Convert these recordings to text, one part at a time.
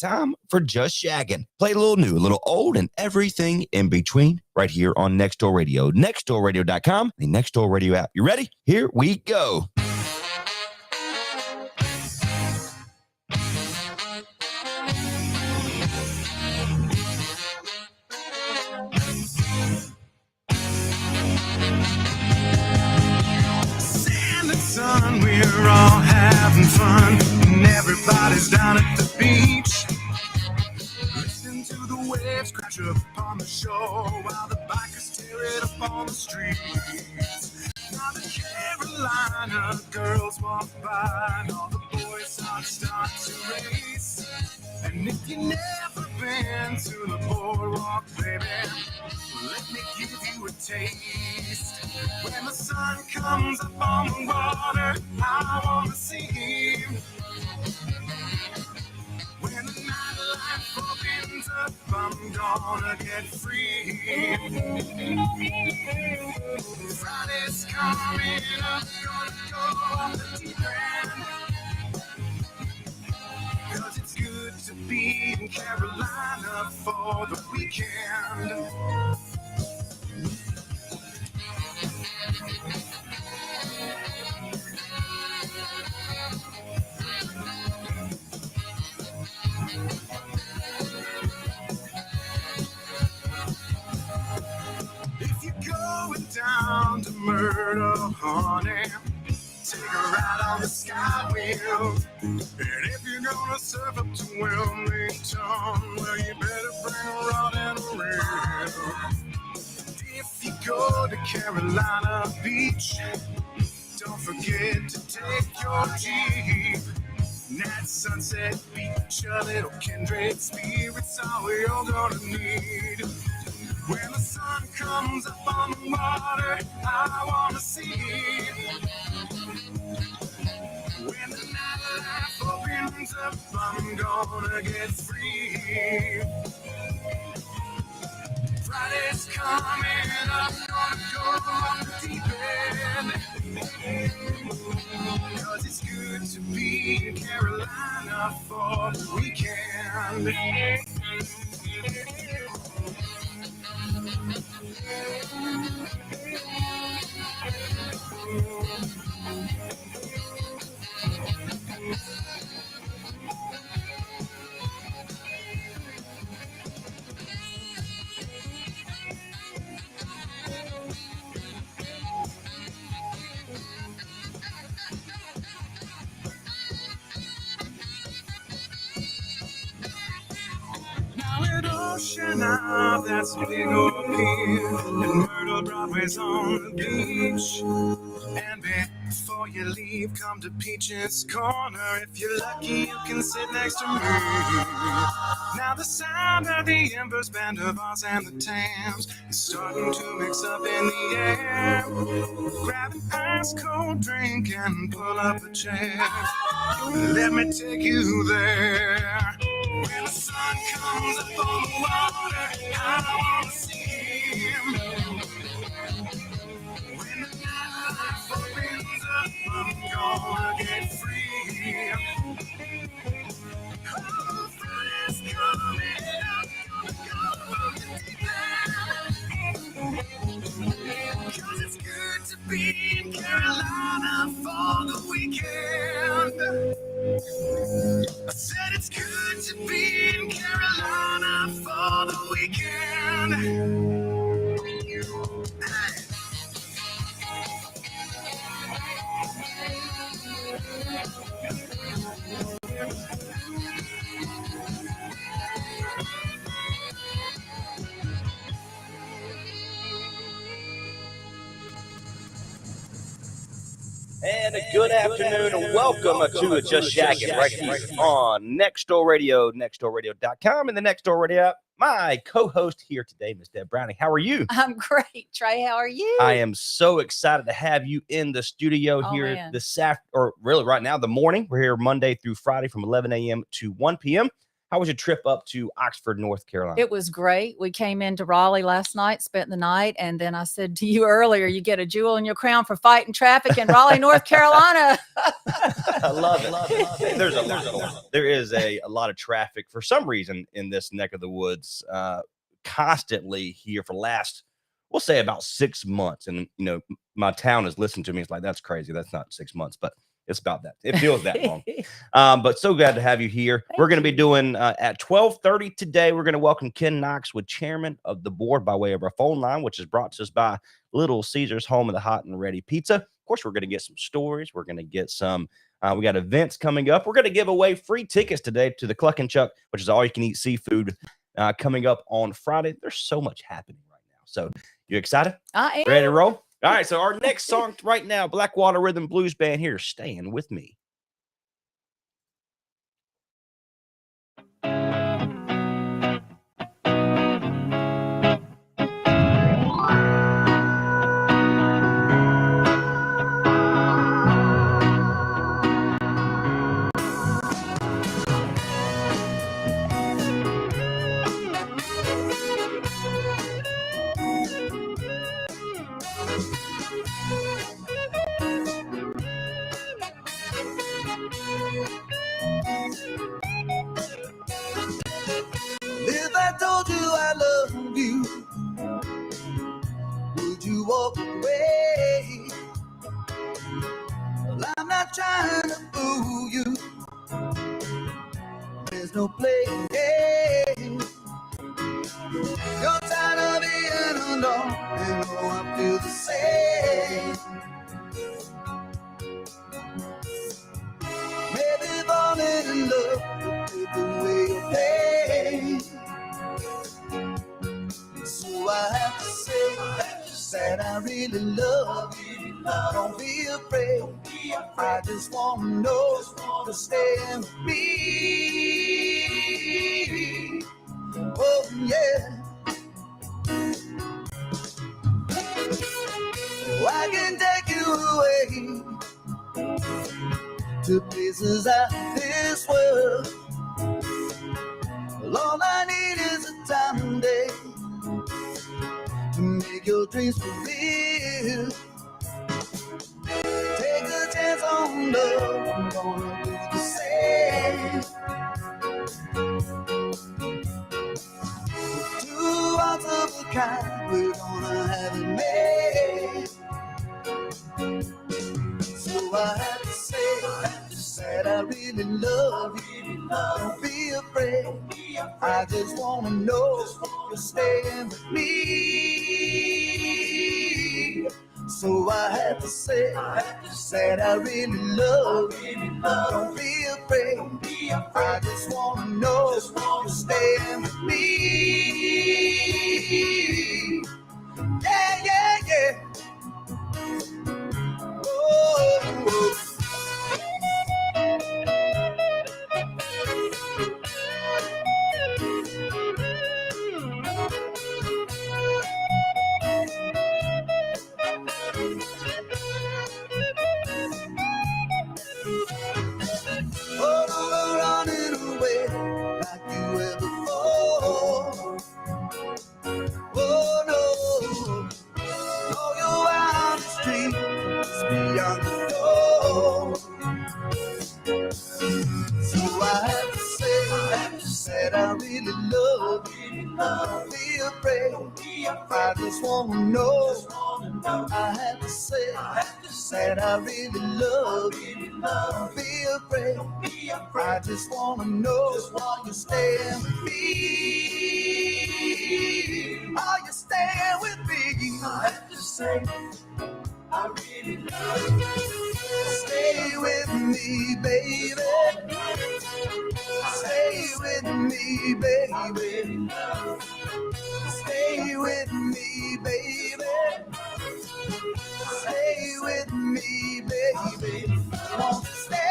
time for Just Shaggin'. Play a little new, a little old, and everything in between right here on Nextdoor Radio. Nextdoorradio.com, the Nextdoor Radio app. You ready? Here we go. Sun, we're all having fun, and everybody's down at the beach. Listen to the waves crash up on the shore while the bikers tear it up on the streets. Now the Carolina girls walk by, and all the boys start to race. And if you've never been to the boardwalk, baby, let me give you a taste. When the sun comes up on the water, I wanna see him. When the nightlife opens up, I'm gonna get free. Friday's coming up, gonna go on the deep end. 'Cause it's good to be in Carolina for the weekend. If you're going down to Myrtle, honey, take a ride on the Skywheel. And if you're gonna surf up to Wilmington, well, you better bring a rod and a reel. If you go to Carolina Beach, don't forget to take your Jeep. That Sunset Beach, a little kindred spirit's all we're all gonna need. When the sun comes up on the water, I wanna see it. When the nightlife opens up, I'm gonna get free. Friday's coming up, gonna go on the deep end. 'Cause it's good to be in Carolina for the weekend. Ocean Ave, that's a big old pier, and Myrtle Broadway's on the beach. And before you leave, come to Peach's Corner. If you're lucky, you can sit next to me. Now the sound of the Embers, Band of Oz, and the Tams is starting to mix up in the air. Grab an ice cold drink and pull up a chair. Let me take you there. When the sun comes up on the water, I wanna see him. When the nightlife opens up, I'm gonna get free. Oh, Friday's coming up, gonna go on the deep end. 'Cause it's good to be in Carolina for the weekend. I said it's good to be in Carolina for the weekend. And a good afternoon and welcome to Just Shaggin' right here on Nextdoor Radio, nextdoorradio.com, and the Nextdoor Radio app. My co-host here today, Miss Deb Browning. How are you? I'm great, Trey. How are you? I am so excited to have you in the studio here this afternoon, or really right now, the morning. We're here Monday through Friday from 11 a.m. to 1 p.m. How was your trip up to Oxford, North Carolina? It was great. We came into Raleigh last night, spent the night, and then I said to you earlier, you get a jewel in your crown for fighting traffic in Raleigh, North Carolina. I love it. There is a lot of traffic for some reason in this neck of the woods, constantly here for the last, we'll say, about 6 months. And my town has listened to me. It's like, that's crazy. That's not 6 months, but it's about that. It feels that long. But so glad to have you here. We're going to be doing at 12:30 today. We're going to welcome Ken Knox, with chairman of the board, by way of our phone line, which is brought to us by Little Caesars, home of the hot and ready pizza. Of course, we're going to get some stories. We're going to get some. We got events coming up. We're going to give away free tickets today to the Cluck and Chuck, which is all you can eat seafood, coming up on Friday. There's so much happening right now. So you excited? I am. Ready to roll? All right, so our next song right now, Blackwater Rhythm Blues Band here, Staying With Me. If I told you I love you, would you walk away? Well, I'm not trying to fool you. There's no playing games. You're tired of being alone, and oh, I feel the same. Maybe falling in love with the way you play. So I have to say that I really love you. Don't be afraid. I just want to know you're staying with me. Oh, yeah. Oh, I can take you away to places out of this world. Well, all I need is a time and day to make your dreams fulfill. Take a chance on love, I'm gonna do the same. Two hearts of a kind, we're gonna have it made. So I have to say that I really love you. Don't be afraid. I just wanna know you're staying with me. So I have to say that I really love you. Don't be afraid. I just wanna know you're staying with me. Yeah, yeah, yeah. Oh. Oh, running away like you ever before. Oh no, know you're out the street, it's beyond the door. So I have to say that I really love you. Don't be afraid. I just wanna know. I have to say that I really love you. Don't be afraid. I just wanna know why you're staying with me. Are you staying with me? I have to say I really love you. Stay with me, baby. Stay with me, baby. Stay with me, baby. Stay with me, baby. Won't you stay?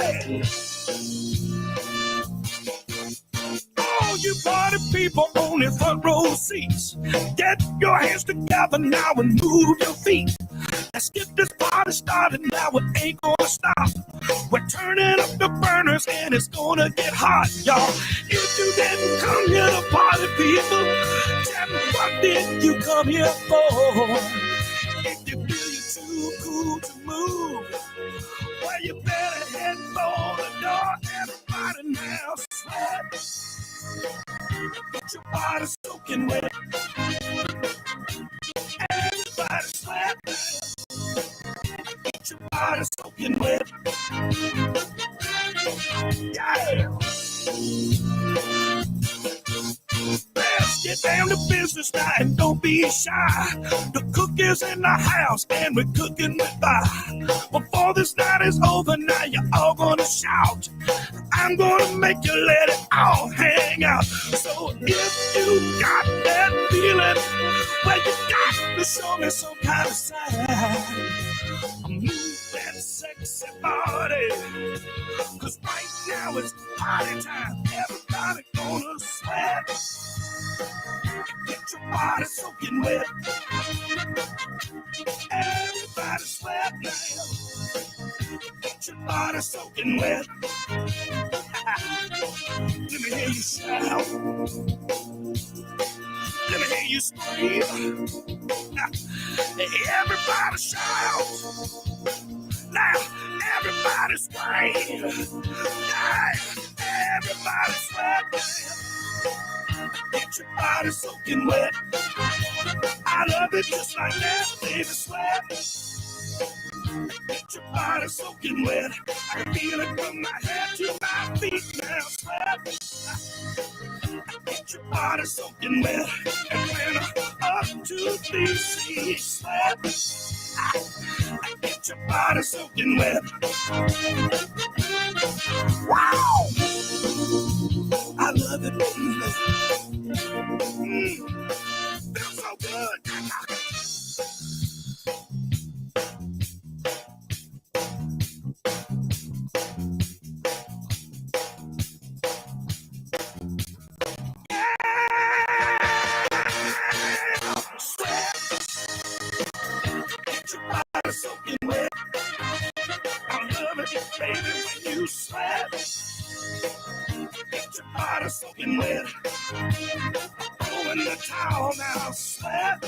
Hey! All you party people on the front row seats, get your hands together now and move your feet. Let's get this party started now, it ain't gonna stop. We're turning up the burners and it's gonna get hot, y'all. If you didn't come here to party, people, tell me what did you come here for? If you feel you're too cool to move, well, you better head for the door. Everybody now sweat. Get your body soaking wet. Everybody sweat. Get your body soaking wet. Yeah. Let's get down to business now and don't be shy. The cook is in the house and we're cooking with fire. Before this night is over, now you're all gonna shout. I'm gonna make you let it all hang out. So if you got that feeling, well, you got to show me some kind of sign. Move that sexy body, 'cause right now it's party time. Everybody gonna sweat. Get your body soaking wet. Everybody sweat now. Get your body soaking wet. Let me hear you shout. Let me hear you scream. Now, everybody shout. Now, everybody scream. Now, everybody sweat. Get your body soaking wet. I love it just like that, baby, sweat. Get your body soaking wet. I can feel it from my head to my feet now, sweat. Get your body soaking wet. And when I'm up to these seas, sweat. Get your body soaking wet. Wow! I love it, baby. Feels so good. Soaking wet. I love it, baby, when you sweat. Get your body soaking wet. Throw in the towel now, sweat.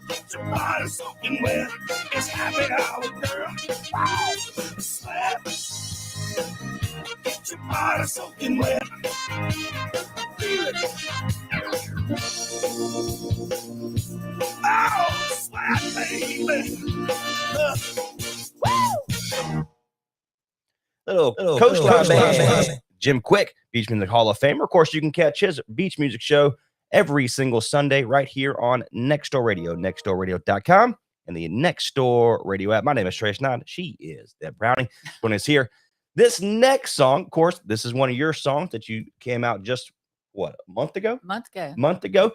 Get your body soaking wet. It's happy hour, girl. Wow, sweat. Get your body soaking wet. Feel it. Oh, sweat, baby. Little Coach Band. Jim Quick, Beach Music Hall of Famer. Of course, you can catch his Beach Music Show every single Sunday right here on Next Door Radio, nextdoorradio.com, and the Next Door Radio app. My name is Trey Snide. She is Deb Browning. When it's here. This next song, of course, this is one of your songs that you came out just, what, a month ago? Month ago.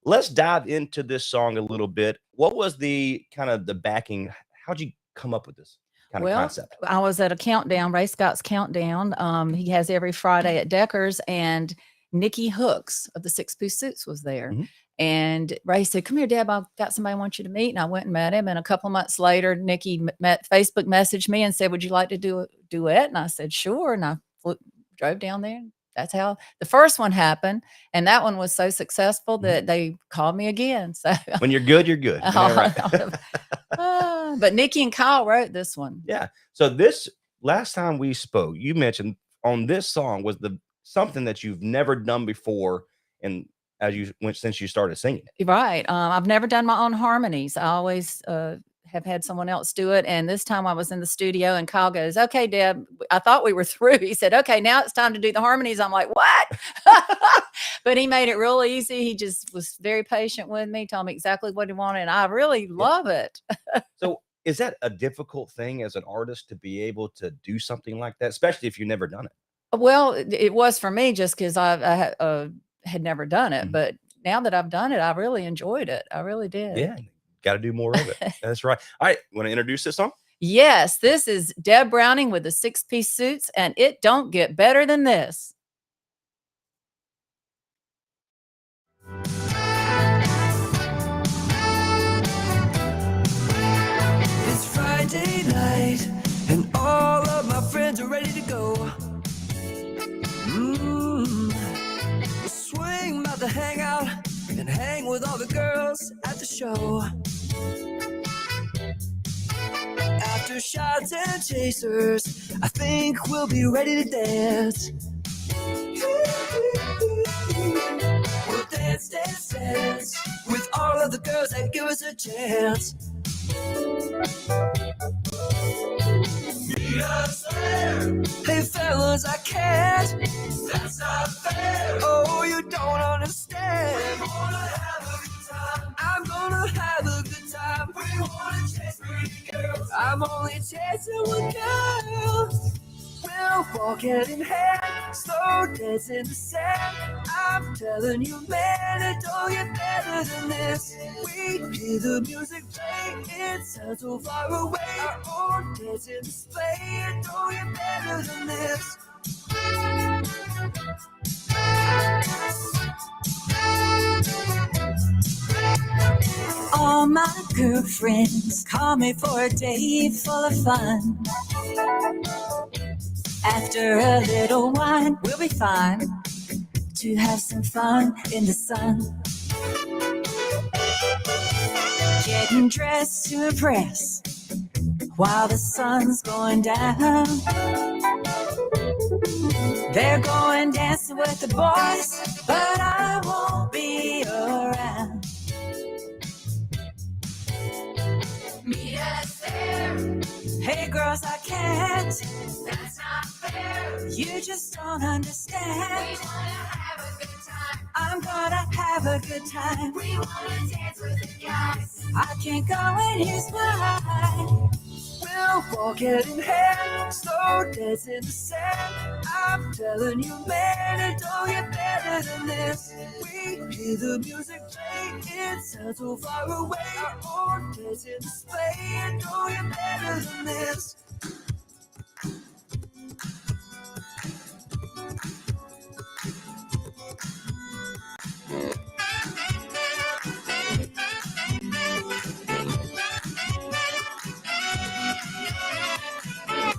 Let's dive into this song a little bit. What was the kind of the backing? How'd you come up with this kind of concept? I was at a countdown, Ray Scott's countdown. He has every Friday at Decker's, and Nikki Hooks of the Six Piece Suits was there. Mm-hmm. And Ray said, "Come here, Deb, I've got somebody I want you to meet." And I went and met him. And a couple of months later, Nikki Facebook messaged me and said, "Would you like to do a duet?" And I said, "Sure." And I drove down there. That's how the first one happened. And that one was so successful that they called me again. So when you're good, you're good. But Nikki and Kyle wrote this one. Yeah. So this last time we spoke, you mentioned on this song was something that you've never done before, and as you went since you started singing it. Right. I've never done my own harmonies. I always have had someone else do it. And this time I was in the studio and Kyle goes, "Okay, Deb, I thought we were through." He said, "Okay, now it's time to do the harmonies." I'm like, "What?" But he made it real easy. He just was very patient with me, told me exactly what he wanted. And I really love it. So is that a difficult thing as an artist to be able to do something like that, especially if you've never done it? Well, it was for me just because I had never done it. Mm-hmm. But now that I've done it, I really enjoyed it. I really did. Yeah. Got to do more of it. That's right. All right. Want to introduce this song? Yes, this is Deb Browning with the 6-piece suits, and it don't get better than this. It's Friday night, and all of my friends are ready to go. We'll swing about to hang out and hang with all the girls at the show. After shots and chasers, I think we'll be ready to dance. We'll dance, dance, dance with all of the girls that give us a chance. Meet us there. Hey fellas, I can't. That's not fair. Oh, you don't understand. We wanna have a good time. I'm gonna have a good time. We wanna chase pretty girls. I'm only chasing one girl. We'll walk hand in hand, slow dance in the sand. I'm telling you, man, it don't get better than this. We hear the music play, it sounds so far away. Our own dancing display, it don't get better than this. All my girlfriends call me for a day full of fun. After a little wine, we'll be fine to have some fun in the sun. Getting dressed to impress while the sun's going down. They're going dancing with the boys, but I won't be around. Meet us there. Hey girls, I can't. That's not fair. You just don't understand. We wanna have a good time. I'm gonna have a good time. We wanna dance with the guys. I can't go and here's why. We'll walk hand in hand, slow dance in the sand. I'm telling you, man, it don't get better than this. We hear the music play, it sounds so far away. Our own dance in display, it don't get better than this.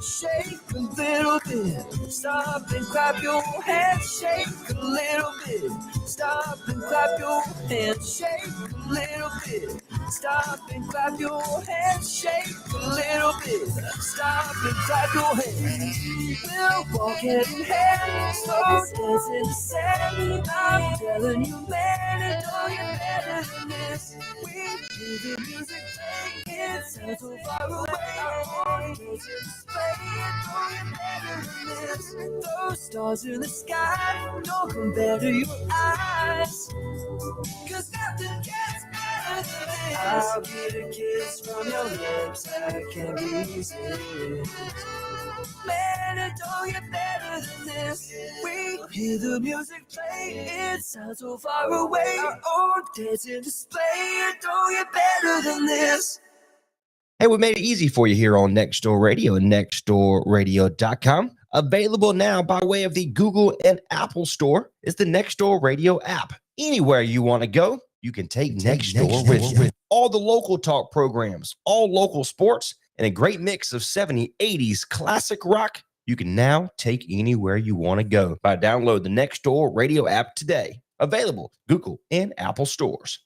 Shake a little bit, stop and clap your hands. Shake a little bit, stop and clap your hands. Shake a little bit, stop and clap your hands. Shake a little bit, stop and clap your hands. We'll walk hand in hand, slow dance in the sand. I'm telling you, man, it don't get better than this. We hear the music play, it sounds so far away. Our own days in display, it don't get better than this. Those stars in the sky don't compare to your eyes, 'cause nothing gets better than this. I'll get a kiss from your lips, I can't resist. Man, it don't get better than this. We hear the music play, it sounds so far away. Our own dancing display, it don't get better than this. Hey, we made it easy for you here on Nextdoor Radio and nextdoorradio.com. Available now by way of the Google and Apple Store is the Nextdoor Radio app. Anywhere you want to go, you can take Nextdoor with you. All the local talk programs, all local sports, and a great mix of 70s, 80s classic rock you can now take anywhere you want to go by download the Nextdoor Radio app today. Available Google and Apple stores.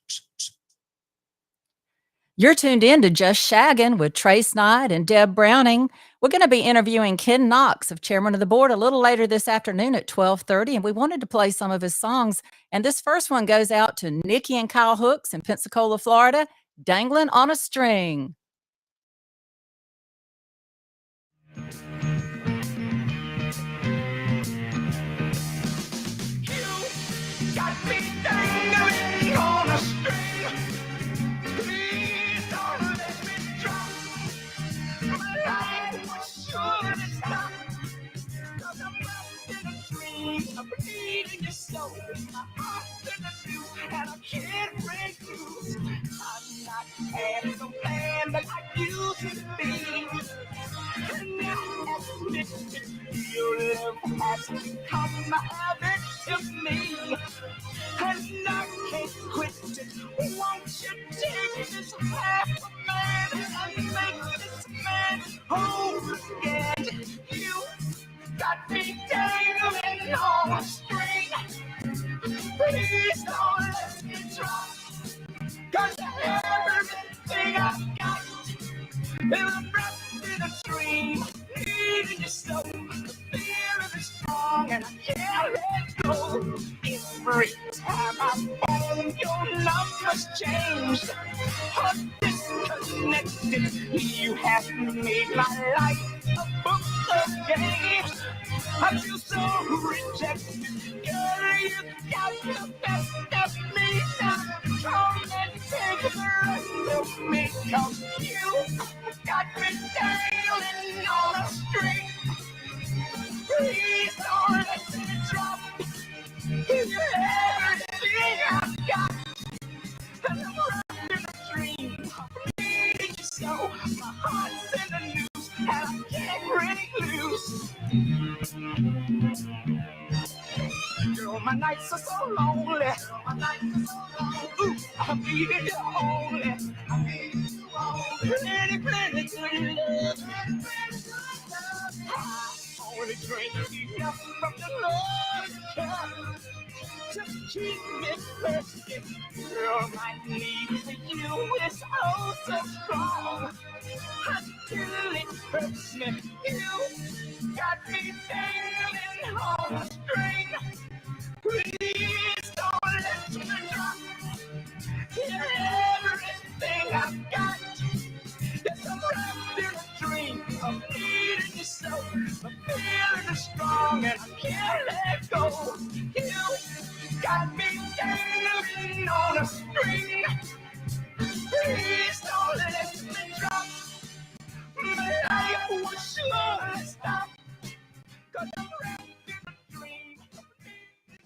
You're tuned in to Just Shaggin' with Trey, Snide, and Deb Browning. We're going to be interviewing Ken Knox, of Chairman of the Board, a little later this afternoon at 12:30, and we wanted to play some of his songs. And this first one goes out to Nikki and Kyle Hooks in Pensacola, Florida, Dangling on a String. I'm not having no plan, but I used to be. addicted. Your love has become a habit to me, and I can't quit it. Won't you take this half a man and make this man whole again? You got me dangling on a string. Please don't let me drop, 'cause everything I've got is wrapped in a dream. Needing you so, the feeling is strong, and I can't let go. Every time I phone, your number's changed or disconnected. You have made my life a book of games. I feel so rejected. Girl, you got the best of me now. Come and take the rest of me, 'cause you got me dangling on a string. Please don't let me drop. Give you everything I've got, and I'm wrapped in a dream. I need you so, my heart's in the noose, and I can't break loose. Girl, my nights are so lonely. Ooh, I need you only. Plenty good love. I only drink enough from the Lord's cup to keep me thirsty. Girl, my need for you is oh so strong. Until it hurts me, you got me dangling on a string. Please don't let me drop. You're everything I've got. Yes, I'm wrapped in a dream of needing you so. The feeling is strong and I can't let go. You got me dangling on a string. Please don't let me drop. My life will surely stop, 'cause I'm wrapped in a dream of needing you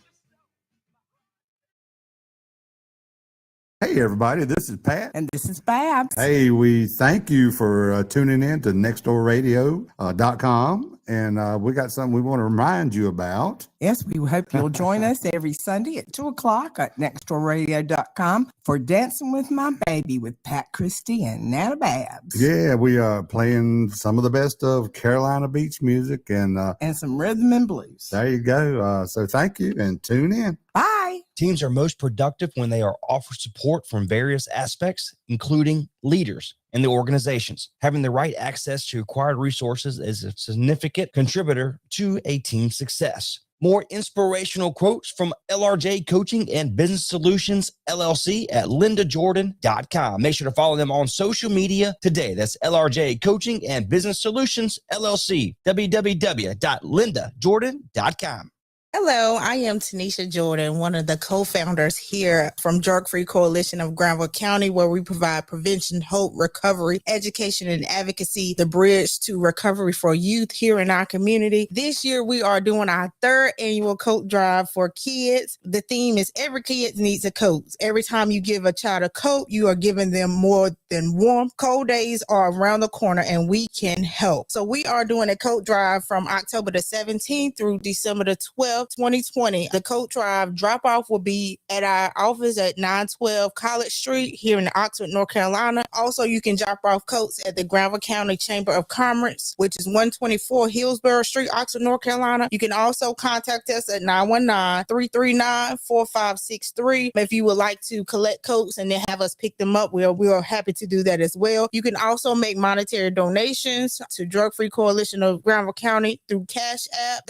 so. Hey, everybody, this is Pat. And this is Babs. Hey, we thank you for tuning in to nextdoorradio.com. And we got something we want to remind you about. Yes, we hope you'll join us every Sunday at 2 o'clock at nextdoorradio.com for Dancing with My Baby with Pat Christie and Nana Babs. Yeah, we are playing some of the best of Carolina beach music. And some rhythm and blues. there you go. So thank you and tune in. Bye. Teams are most productive when they are offered support from various aspects, including leaders and the organizations. Having the right access to required resources is a significant contributor to a team's success. More inspirational quotes from LRJ Coaching and Business Solutions, LLC at lindajordan.com. Make sure to follow them on social media today. That's LRJ Coaching and Business Solutions, LLC, www.lindajordan.com. Hello, I am Tanisha Jordan, one of the co-founders here from Drug Free Coalition of Granville County, where we provide prevention, hope, recovery, education, and advocacy, the bridge to recovery for youth here in our community. This year, we are doing our third annual coat drive for kids. The theme is every kid needs a coat. Every time you give a child a coat, you are giving them more than warmth. Cold days are around the corner, and we can help. So we are doing a coat drive from October the 17th through December the 12th. 2020. The coat drive drop-off will be at our office at 912 College Street here in Oxford, North Carolina. Also, you can drop off coats at the Granville County Chamber of Commerce, which is 124 Hillsborough Street, Oxford, North Carolina. You can also contact us at 919-339-4563. If you would like to collect coats and then have us pick them up, we are happy to do that as well. You can also make monetary donations to Drug Free Coalition of Granville County through Cash App,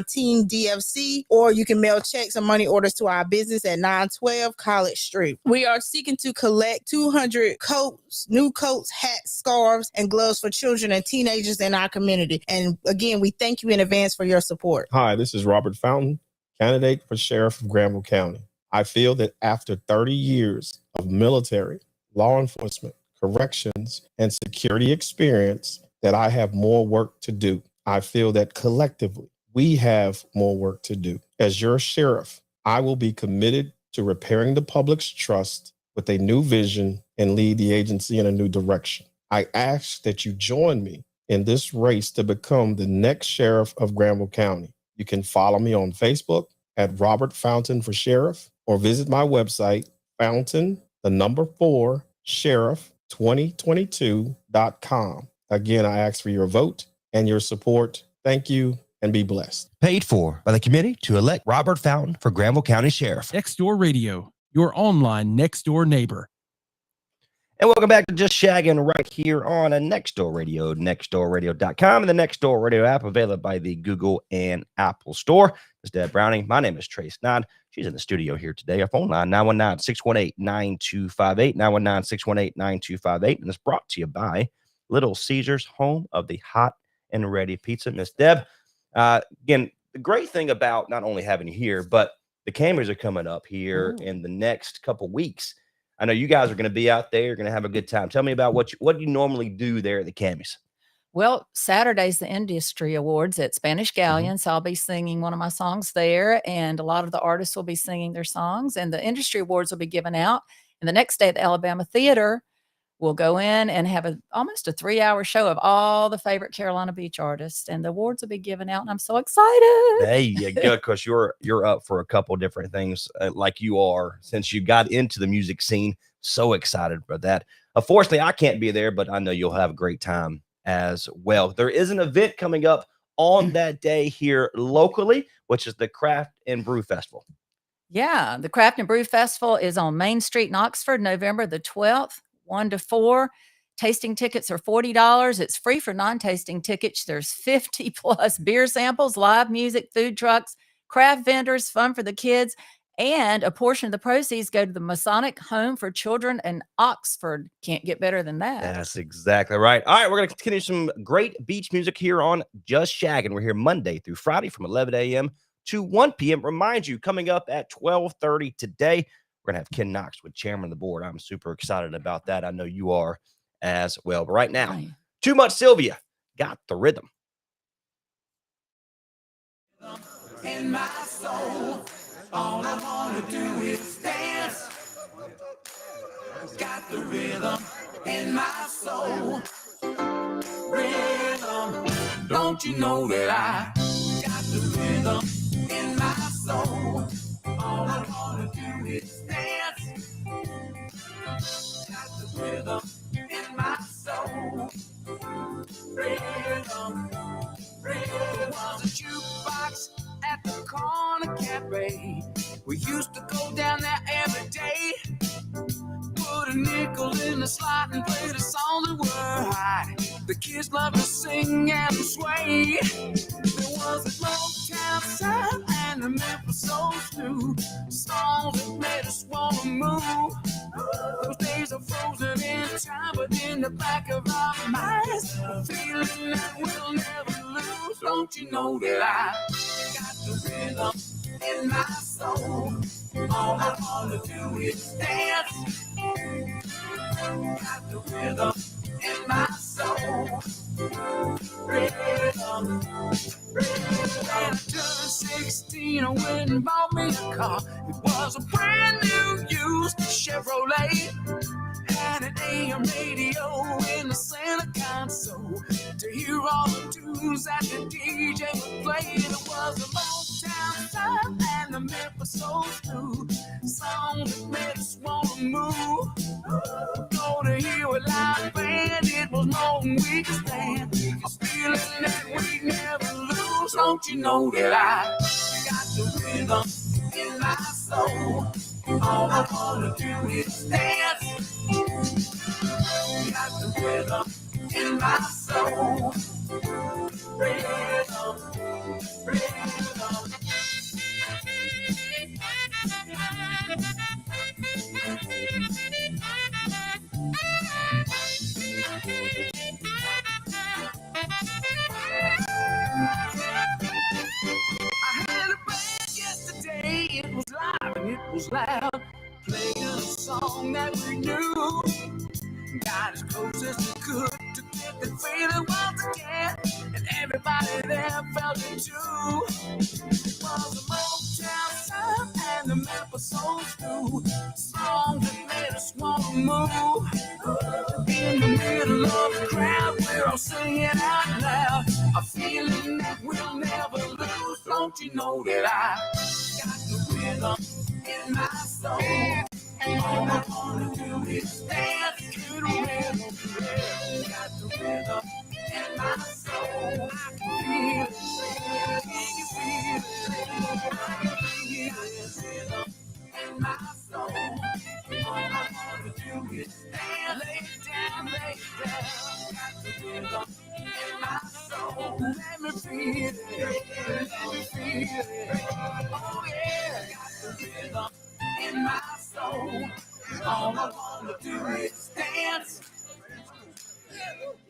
$Team DFC, or you can mail checks or money orders to our business at 912 College Street. We are seeking to collect 200 coats, new coats, hats, scarves, and gloves for children and teenagers in our community. And again, we thank you in advance for your support. Hi, this is Robert Fountain, candidate for Sheriff of Granville County. I feel that after 30 years of military, law enforcement, corrections, and security experience, that I have more work to do. I feel that collectively, we have more work to do. As your sheriff, I will be committed to repairing the public's trust with a new vision and lead the agency in a new direction. I ask that you join me in this race to become the next sheriff of Granville County. You can follow me on Facebook at Robert Fountain for Sheriff, or visit my website, fountain4sheriff2022.com. Again, I ask for your vote and your support. Thank you, and be blessed. Paid for by the committee to elect Robert Fountain for Granville County Sheriff. Next Door Radio, your online next door neighbor. And welcome back to Just Shaggin' right here on a Nextdoor Radio, nextdoorradio.com, and the Nextdoor Radio app available by the Google and Apple Store. Ms. Deb Browning. My name is Trey Snide. She's in the studio here today. Our phone line, 919-618-9258, 919-618-9258. And it's brought to you by Little Caesars, home of the hot and ready pizza. Ms. Deb, again, the great thing about not only having you here, but the cameras are coming up here in the next couple weeks. I know you guys are going to be out there. You're going to have a good time. Tell me about what you normally do there at the Cammys. Well, Saturday's the Industry Awards at Spanish Galleon, so I'll be singing one of my songs there, and a lot of the artists will be singing their songs, and the Industry Awards will be given out. And the next day at the Alabama Theater, we'll go in and have almost a 3-hour show of all the favorite Carolina Beach artists, and the awards will be given out, and I'm so excited. There you go, because you're up for a couple different things like you are since you got into the music scene. So excited about that. Unfortunately, I can't be there, but I know you'll have a great time as well. There is an event coming up on that day here locally, which is the Craft and Brew Festival. Yeah, the Craft and Brew Festival is on Main Street in Oxford, November the 12th, 1 to 4. Tasting tickets are $40. It's free for non-tasting tickets. There's 50 plus beer samples, live music, food trucks, craft vendors, fun for the kids, and a portion of the proceeds go to the Masonic Home for Children in Oxford. Can't get better than that. That's exactly right. All right, we're going to continue some great beach music here on Just Shaggin'. We're here Monday through Friday from 11 a.m. to 1 p.m. Remind you, coming up at 12:30 today, we're going to have Ken Knox with Chairman of the Board. I'm super excited about that. I know you are as well. But right now, Too Much Sylvia, Got the Rhythm. In my soul, all I want to do is dance. Got the rhythm in my soul. Rhythm, don't you know that I got the rhythm in my soul? All I want to do is dance. Got the rhythm in my soul. Rhythm, rhythm. Was a jukebox at the corner cafe. We used to go down there every day. Put a nickel in the slot and play the songs that were hot. The kids loved to sing and sway. There was a Motown sound and the Memphis Soul too. Songs that made us want to move. Those days are frozen in time, but in the back of our minds, a feeling that we'll never lose. Don't you know that I got the rhythm in my soul? All I wanna do is dance. Got the rhythm in my soul. Rhythm, rhythm. When I turned 16, I went and bought me a car. It was a brand new used Chevrolet. Had an AM radio in the center console to hear all the tunes that the DJ would play. It was a Motown sound and the Memphis Soul too. Songs that made us want to move. Go to hear a live band, it was more than we could stand. A feeling that we never lose. Don't you know that I got the rhythm in my soul? All I wanna do is dance. Got the rhythm in my soul. Rhythm, rhythm. I had a band yesterday, it was live and it was loud, playing a song that we knew. Got as close as we could to get the feeling once again, and everybody there felt it too. It was a Motown sound and the Memphis Soul too. Songs that made us want to move. In the middle of the crowd, we're all sing it out loud. A feeling that we'll never lose. Don't you know that I got the rhythm in my soul? All I wanna do is dance to the rhythm. Yeah, got the rhythm in my soul. I can feel it. Can you feel it? I can feel it. Rhythm in my soul. All I wanna do is dance. Lay it down, lay it down. Got the rhythm in my soul. Let me feel it. Let me feel it. Oh yeah, got the rhythm in my soul. All I wanna do is dance.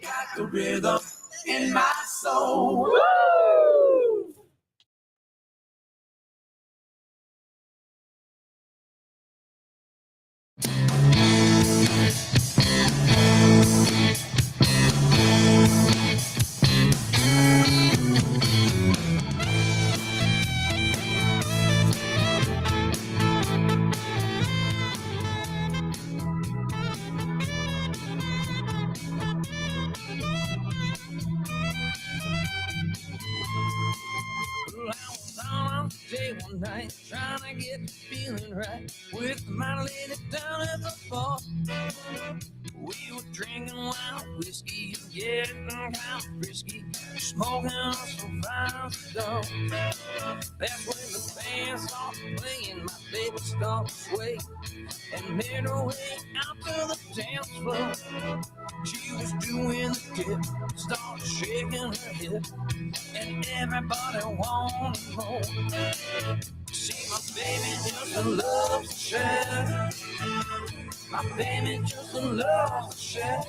Got the rhythm in my soul. Woo! Well, I was out on the day one night, trying to get the feeling right with my lady down at the bar. We were drinking wild whiskey and getting kind of frisky, smoking on some fine stuff. That's when the band started playing, my baby started to sway and made her way out to the dance floor. She was doing the dip, started shaking her hip, and everybody wanted more. See, my baby just loves to share. My baby just loves to share.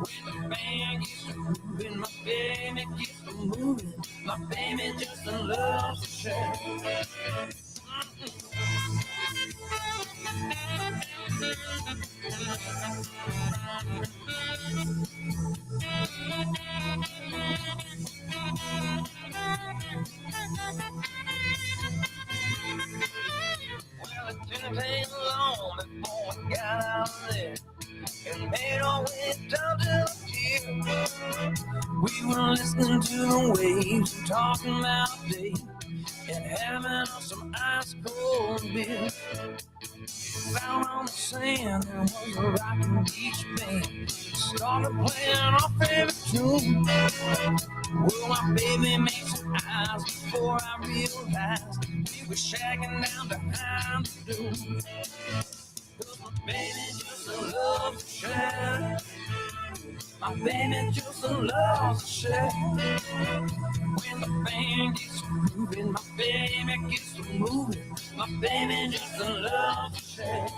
When the band gets to moving, my baby gets to moving. My baby just loves to share. Well, it didn't take long before we got out there and made our way down to the pier. We were listening to the waves and talking about day and having us some ice cold beer. Found on the sand there was a rockin' beach band. Started playing our favorite tune. Well, my baby made some eyes before I realized we were shagging down behind the dune. 'Cause my baby just loves to share. My baby just loves to share. When the band gets moving, my baby gets to moving. My baby just loves to share.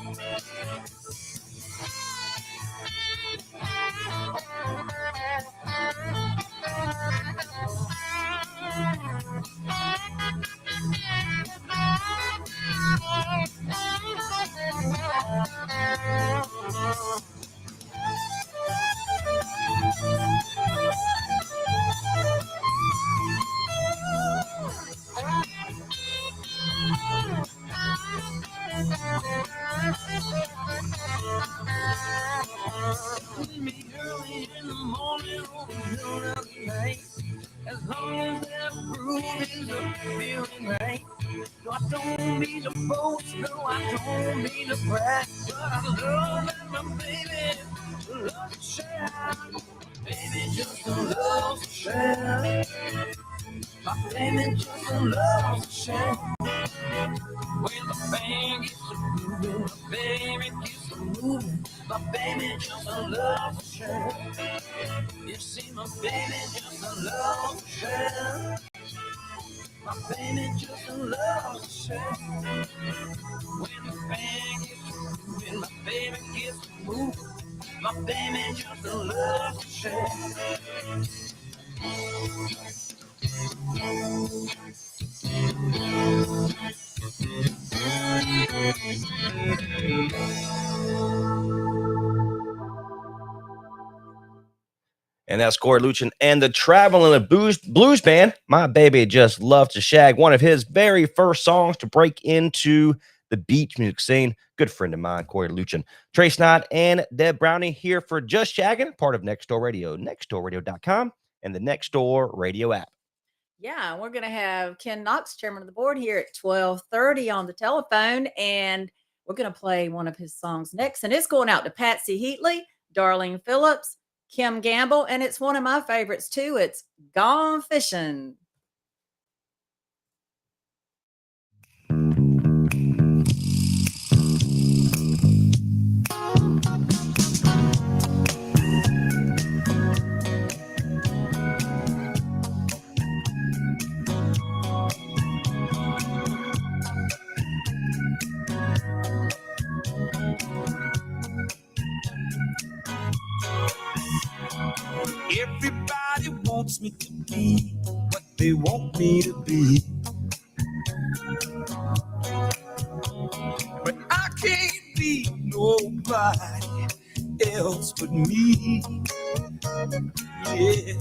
Me early in the morning or the middle of the night, as long as that groove is up feeling right. No, I don't mean to boast, no, I don't mean to brag, but I love that my baby loves to share. Baby just loves to share. My baby just loves to share. When the band gets to moving, my baby gets to moving. My baby just loves to share. You see, my baby just loves to share. My baby just loves to share. When the band gets to moving, my baby gets to moving. My baby just loves to share. And that's Corey Luchin and the Traveling Blues Band. My baby just loves to shag. One of his very first songs to break into the beach music scene. Good friend of mine, Corey Luchin, Trey Snide, and Deb Browning here for Just Shaggin', part of Nextdoor Radio, nextdoorradio.com, and the Nextdoor Radio app. Yeah, we're going to have Ken Knox, chairman of the board, here at 12:30 on the telephone, and we're going to play one of his songs next, and it's going out to Patsy Heatley, Darlene Phillips, Kim Gamble, and it's one of my favorites too. It's Gone Fishing. Everybody wants me to be what they want me to be, but I can't be nobody else but me. Yeah,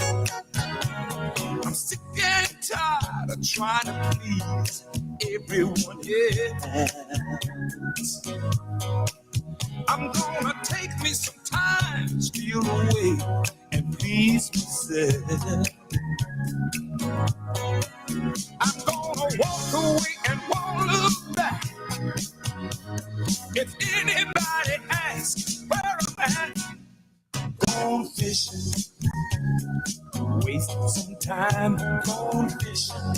I'm sick and tired of trying to please everyone else. I'm gonna take me some time, steal away, and please myself. I'm gonna walk away and won't look back. If anybody asks where I'm at, gone fishing, wasting some time, gone fishing,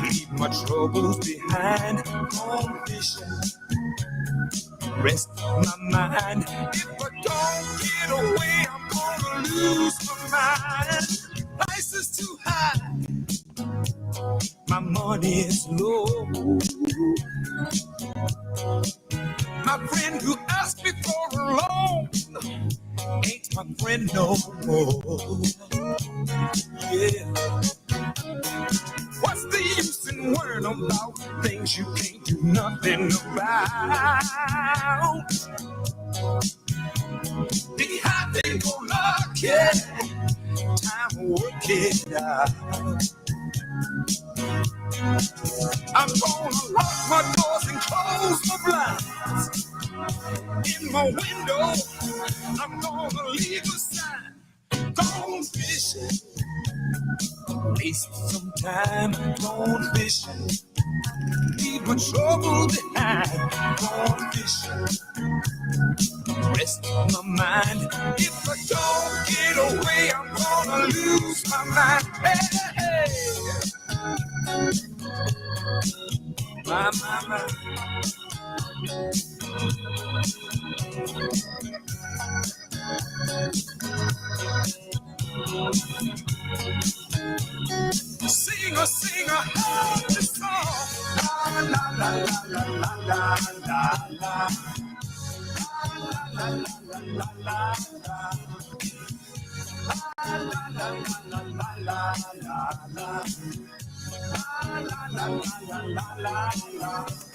leave my troubles behind, gone fishing, rest my mind. If I don't get away, I'm gonna lose my mind. Price is too high, my money is low. My friend who asked me for a loan ain't my friend no more. Yeah. What's the use in worrying about things you can't do nothing about? Be happy, go lucky, time will work it out. I'm gonna lock my doors and close my blinds. In my window, I'm gonna leave a sign. Gone fishing, waste some time. Gone fishing, leave my trouble behind. Gone fishing, rest my mind. If I don't get away, I'm gonna lose my mind. Hey, hey. My. Sing a happy song. La la la la la la la la. La la la la la la. La la la la la la la. La la la la la la la.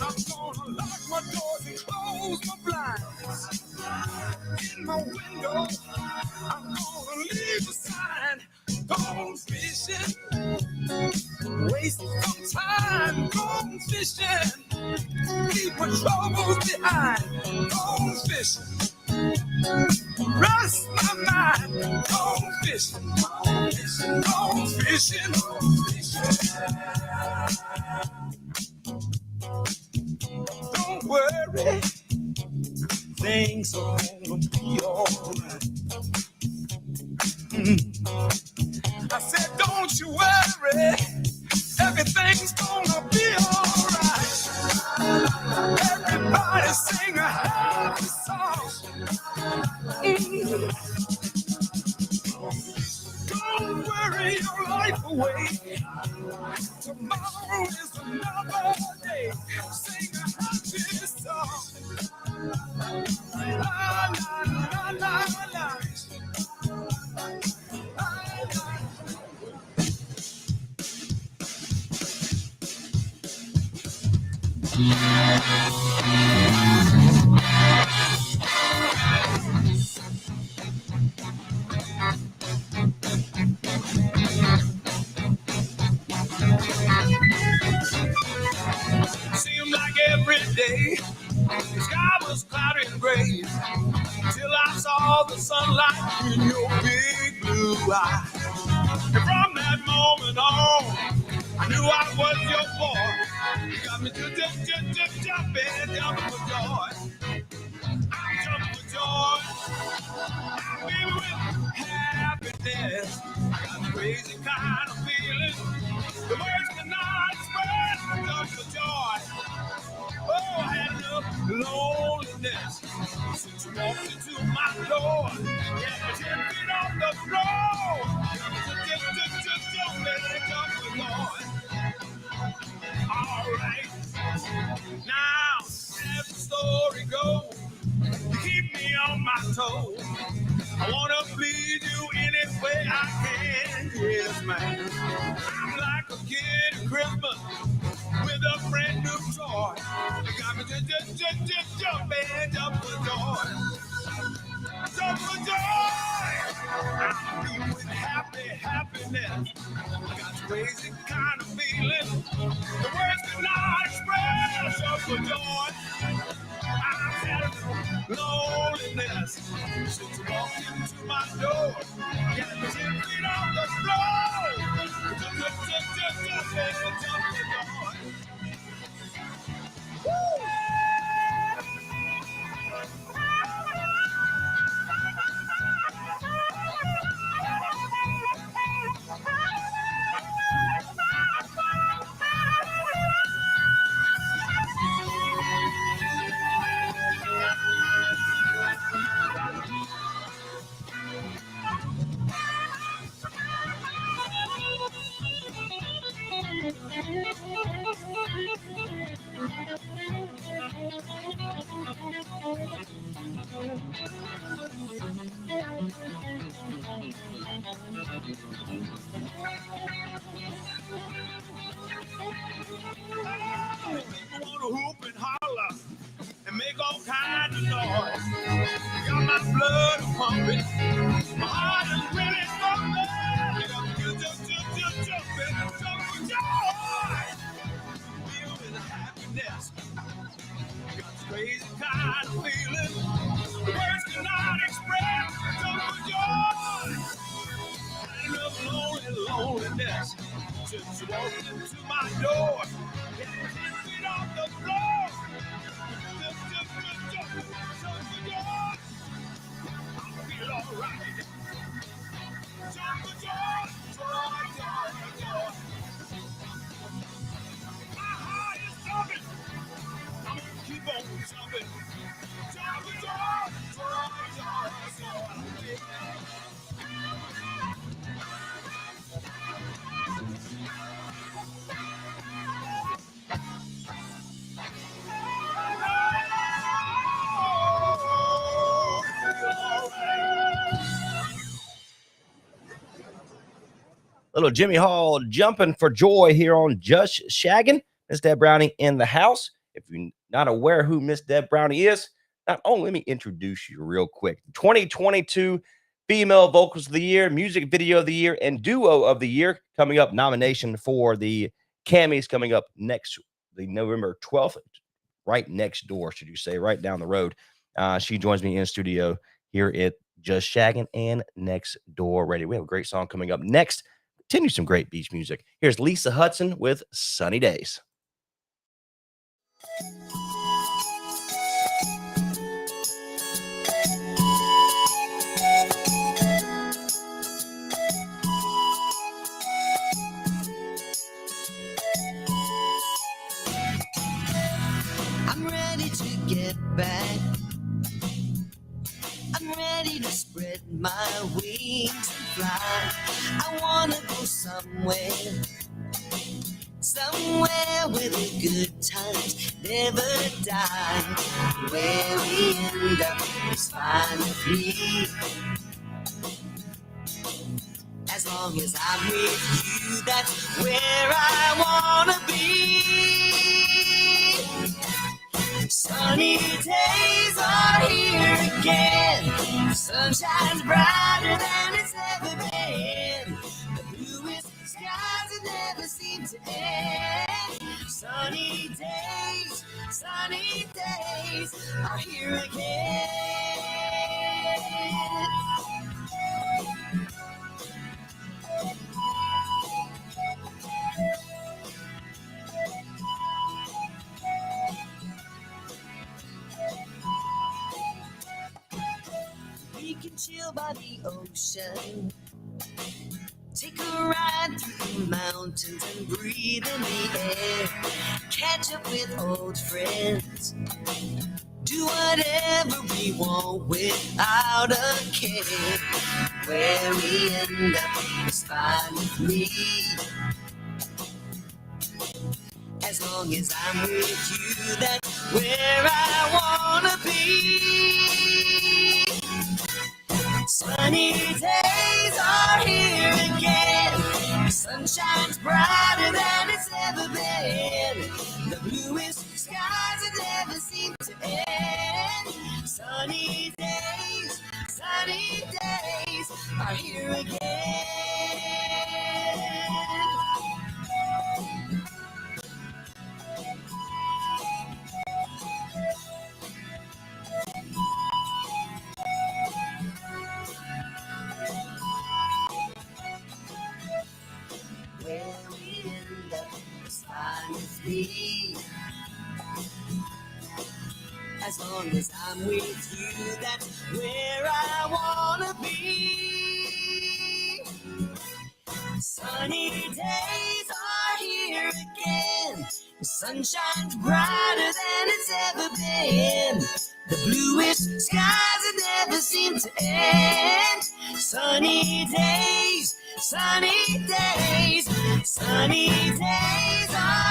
I'm gonna lock my doors and close my blinds. In my window, I'm gonna leave a sign. Gone fishing, waste some time. Gone fishing, leave my troubles behind. Gone fishing, rest my mind. Gone fishing, gone fishing, gone fishing, gone fishing. Don't worry, things are gonna be alright. I said, don't you worry, everything's gonna be alright. Everybody sing a happy song. Don't worry your life away. Tomorrow is another day. Sing a happy song. La la la la la. Seems like every every day. The sky was cloudy and gray till I saw the sunlight in your big blue eyes. And from that moment on, I knew I was your boy. You got me jumping for joy. I'm jumping for joy. I'm feeling with happiness. I got a crazy kind of feeling. The words cannot express. I'm jumping for joy. Oh, I had enough loneliness since you walked into my door. Yeah, 10 feet off the floor. Just jump for joy. All right. Now, as the story goes, you keep me on my toes. I want to please you any way I can. Yes, man. I'm like a kid at Christmas with a brand new toy. You got me just jump for joy. Jump for joy. I'm feeling with happiness. I got this crazy kind of feeling. The words cannot express. Jump for joy. I've had loneliness since you walked into my door. Get me 10 feet off the floor. Just jump for joy. Woo! People wanna hoop and holler and make all kinds of noise. Got my blood pumping, my heart is really thumping. You just jumping, jump for joy. Feel with happiness. Got this crazy kind of feeling. The words cannot express. Jump for joy. Enough loneliness since you walked into my door. Get 10 feet off the floor. Just jump for joy. I feel all right. Jump for joy. Joy. My heart is jumping. I'm gonna keep on jumping. Jump for joy. Little Jimmy Hall jumping for joy here on Just Shaggin'. Miss Deb Brownie in the house. If you're not aware who Miss Deb Brownie is, not only let me introduce you real quick. 2022 Female Vocals of the Year, Music Video of the Year, and Duo of the Year coming up. Nomination for the Cammys coming up the November 12th, right next door, should you say, right down the road. She joins me in studio here at Just Shaggin' and Next Door Radio. We have a great song coming up next. Continue some great beach music. Here's Lisa Hudson with Sunny Days. I'm ready to get back. I'm ready to spread my wings and fly. I wanna go somewhere where the good times never die. Where we end up is fine with me. As long as I'm with you, that's where I wanna be. Sunny days are here again. The sun shines brighter than it's ever been. The bluest skies that never seem to end. Sunny days are here again. We can chill by the ocean, take a ride through the mountains and breathe in the air, catch up with old friends, do whatever we want without a care. Where we end up is fine with me, as long as I'm with you. That's where I wanna be. Sunny days are here again. The sun shines brighter than it's ever been. The bluest skies that never seem to end. Sunny days are here again. Where we end up is fine with me, as long as I'm with you. That's where I wanna be. Sunny days are here again. The sun shines brighter than it's ever been. The bluest skies that never seem to end. Sunny days are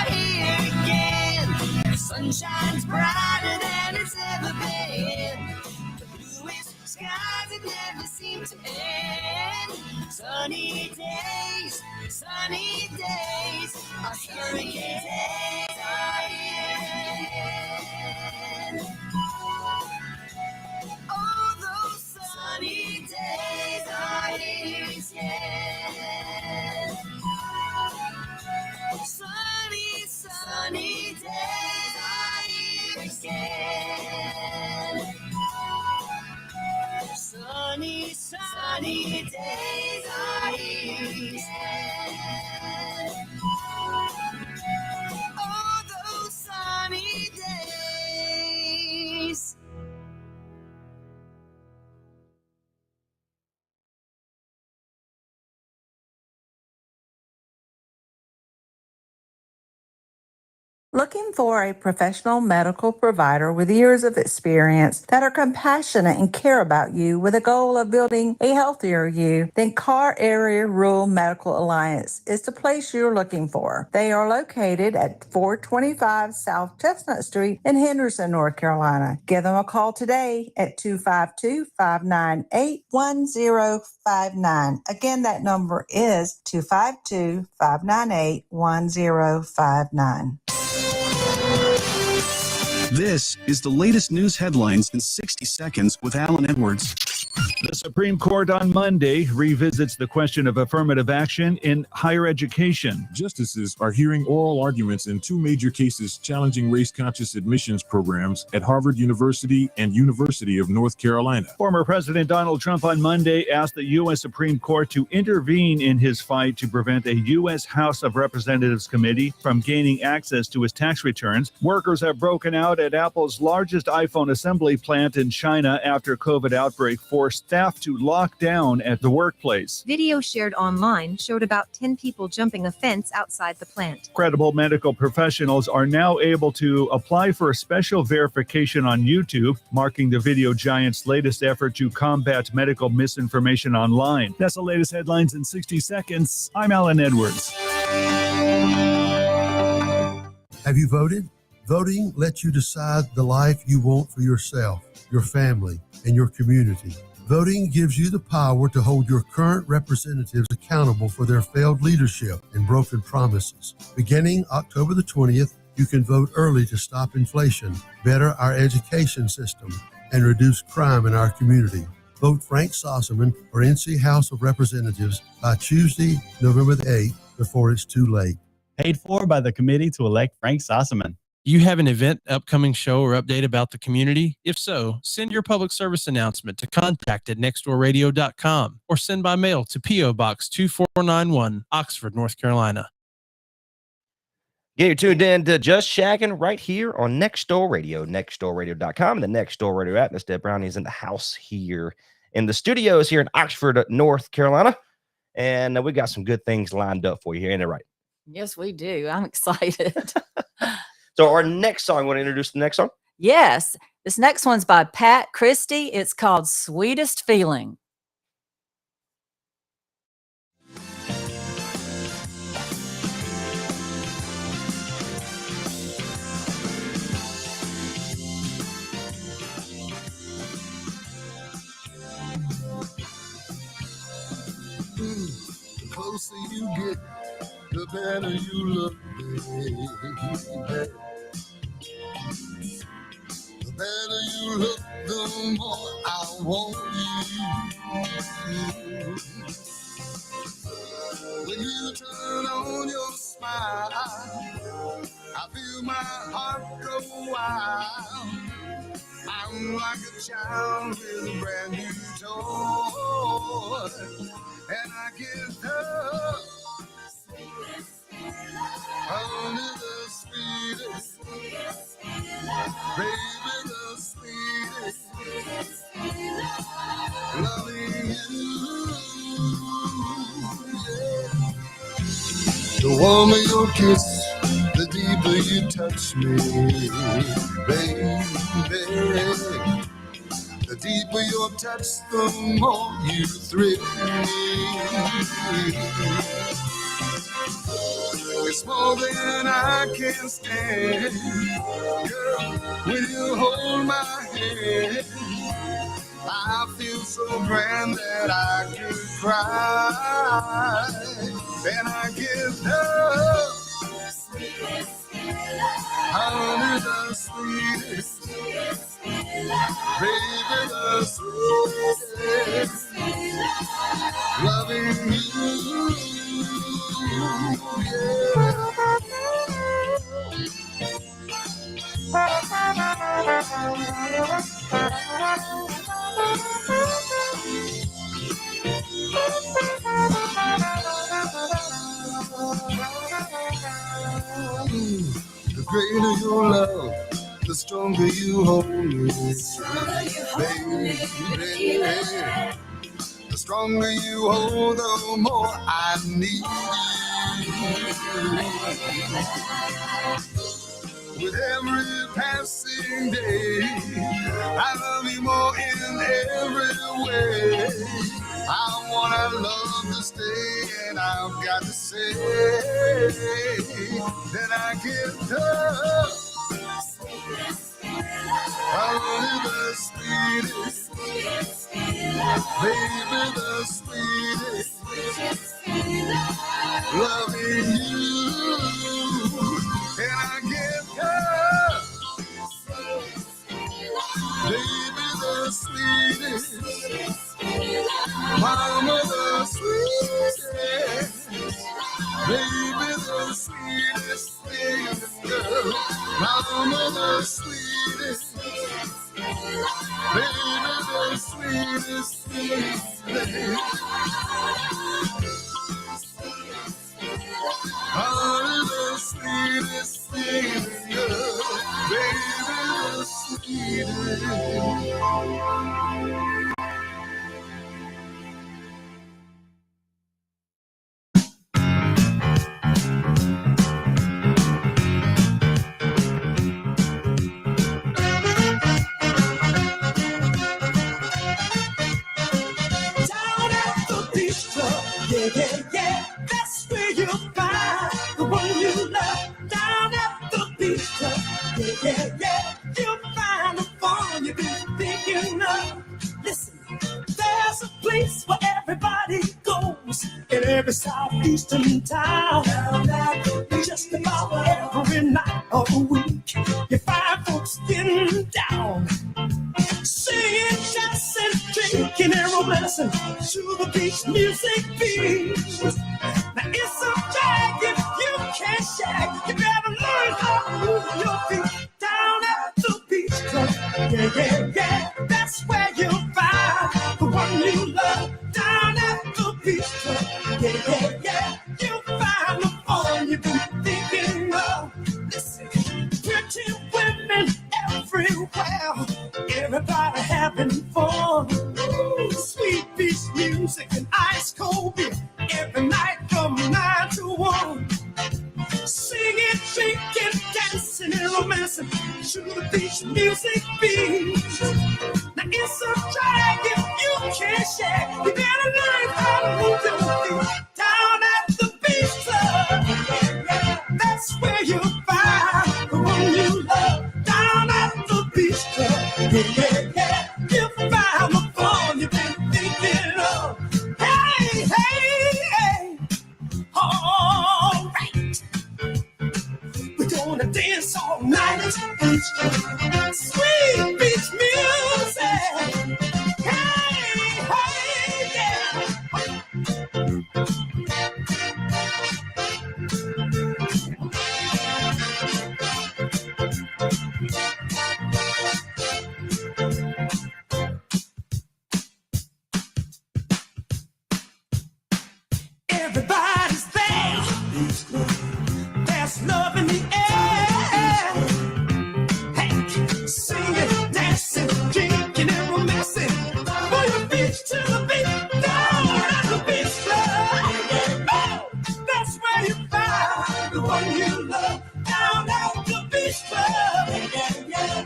here again. The sun shines brighter than it's ever been. The bluest skies that never seem to end. Sunny days are here again. Oh, those sunny days are here again. Sunny days are here again. Sunny days are here again. Oh, those sunny days. Looking for a professional medical provider with years of experience that are compassionate and care about you with a goal of building a healthier you? Then Carr Area Rural Medical Alliance is the place you're looking for. They are located at 425 South Chestnut Street in Henderson, North Carolina. Give them a call today at 252-598-1059. Again, that number is 252-598-1059. This is the latest news headlines in 60 seconds with Alan Edwards. The Supreme Court on Monday revisits the question of affirmative action in higher education. Justices are hearing oral arguments in two major cases challenging race-conscious admissions programs at Harvard University and University of North Carolina. Former President Donald Trump on Monday asked the U.S. Supreme Court to intervene in his fight to prevent a U.S. House of Representatives committee from gaining access to his tax returns. Workers have broken out at Apple's largest iPhone assembly plant in China after COVID outbreak forced staff to lock down at the workplace. Video shared online showed about 10 people jumping a fence outside the plant. Credible medical professionals are now able to apply for a special verification on YouTube, marking the video giant's latest effort to combat medical misinformation online. That's the latest headlines in 60 seconds. I'm Alan Edwards. Have you voted? Voting lets you decide the life you want for yourself, your family, and your community. Voting gives you the power to hold your current representatives accountable for their failed leadership and broken promises. Beginning October the 20th, you can vote early to stop inflation, better our education system, and reduce crime in our community. Vote Frank Sossaman for NC House of Representatives by Tuesday, November the 8th, before it's too late. Paid for by the committee to elect Frank Sossaman. You have an event, upcoming show, or update about the community? If so, send your public service announcement to contact@nextdoorradio.com or send by mail to P.O. Box 2491, Oxford, North Carolina. Yeah, you're tuned in to Just Shaggin' right here on Next Door Radio, nextdoorradio.com, and the Next Door Radio app. Miss Deb Brownie is in the house here in the studios here in Oxford, North Carolina. And we got some good things lined up for you here, ain't it right? Yes, we do. I'm excited. So our next song, want to introduce the next song? Yes. This next one's by Pat Christie. It's called Sweetest Feeling. The closer you get, the better you look, baby. The better you look, the more I want you. When you turn on your smile, I feel my heart go wild. I'm like a child with a brand new toy, and I get the only the sweetest, baby, the sweetest, loving you, yeah. The warmer your kiss, the deeper you touch me, baby. The deeper your touch, the more you thrill me. It's more than I can stand, girl, when you hold my hand. I feel so grand that I can cry, and I give love, honey, the sweetest, baby, the sweetest, loving you, the greater your love, the stronger you hold me, baby. The stronger you hold, the more I need you. With every passing day, I love you more in every way. I want our love to stay, and I've got to say that I give love, only the sweetest, baby, the sweetest, loving you, and I give love, baby, the sweetest, mama, the sweetest, baby, the sweetest thing, girl, mama, the sweetest, baby, the sweetest thing, honey, the sweetest thing, girl, baby, the sweetest. Yeah, that's where you'll find the one you love. Down at the beach club, yeah, you'll find the fun you've been thinking of. Listen, there's a place where everybody goes in every southeastern town. Just about every night of the week, you find folks getting down, singing, dancing, drinking, and romancing to the beach music beat. Now it's a drag if you can't what you want. Singing, drinking, dancing, and romancing to the beach music beat. Now it's a drag if you can't share. You better learn how to move your feet down at the beach club. That's where you find the one you love. Down at the beach club. Yeah, yeah. You find the fun you've been thinking of. Hey, hey, hey. All right. We're gonna dance all night. Sweet beach music. Hey, hey, yeah. Everybody's there. There's love in the air. Hey, singing, dancing, drinking, and romancing. For your beach to the beach, down at the beach club. Oh, that's where you find the one you love. Down at the beach club.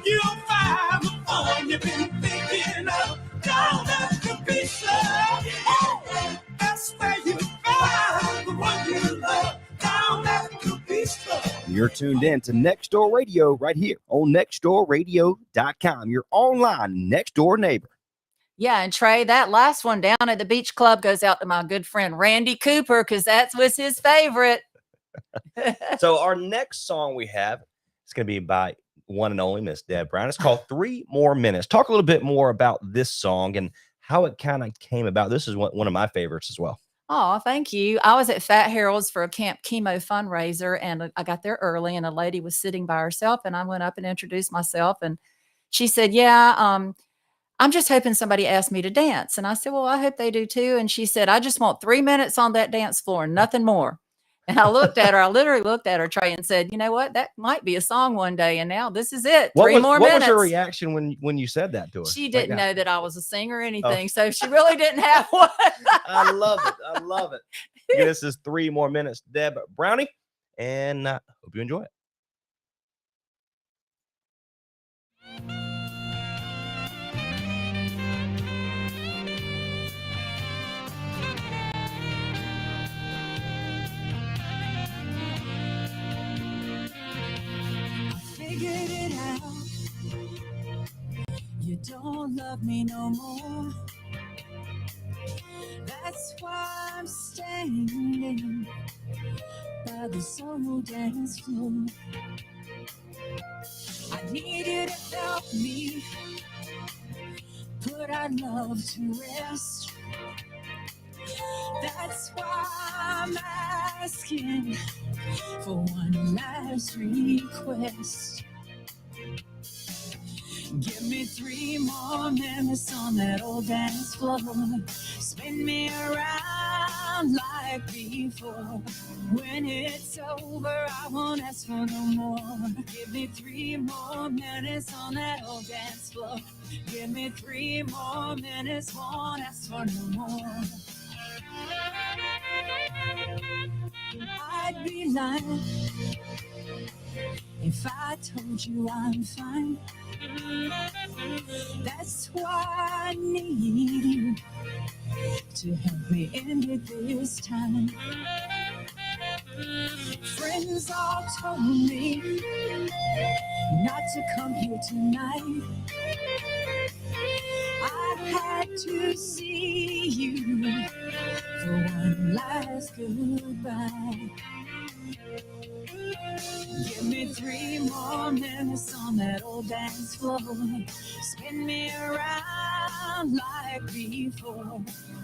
You'll find the fun you've been thinking of. Down at the beach club. Oh, that's where you find the one you love. Down at the beach club. You're tuned in to Next Door Radio right here on nextdoorradio.com. Your online next door neighbor. Yeah, and Trey, that last one down at the beach club goes out to my good friend Randy Cooper because that was his favorite. So our next song we have is going to be by one and only Miss Deb Brown. It's called 3 More Minutes. Talk a little bit more about this song and how it kind of came about. This is one of my favorites as well. Oh, thank you. I was at Fat Harold's for a Camp Chemo fundraiser, and I got there early, and a lady was sitting by herself, and I went up and introduced myself, and she said, yeah, I'm just hoping somebody asked me to dance. And I said, well, I hope they do too. And she said, I just want 3 minutes on that dance floor, nothing more. And I looked at her, I literally looked at her, Trey, and said, you know what? That might be a song one day. And now this is it. Three more minutes. What was her reaction when you said that to her? She didn't know that I was a singer or anything. So she really didn't have one. I love it. I love it. Yeah, this is 3 More Minutes, Deb Brownie. And hope you enjoy it. Figured it out. You don't love me no more. That's why I'm standing by the solo dance floor. I need you to help me put our love to rest. That's why I'm asking for one last request. Give me 3 more minutes on that old dance floor. Spin me around like before. When it's over, I won't ask for no more. Give me 3 more minutes on that old dance floor. Give me 3 more minutes, won't ask for no more. I'd be lying if I told you I'm fine. That's why I need you to help me end it this time. Friends all told me not to come here tonight. I had to see you for one last goodbye. Give me 3 more minutes on that old dance floor. Spin me around like before.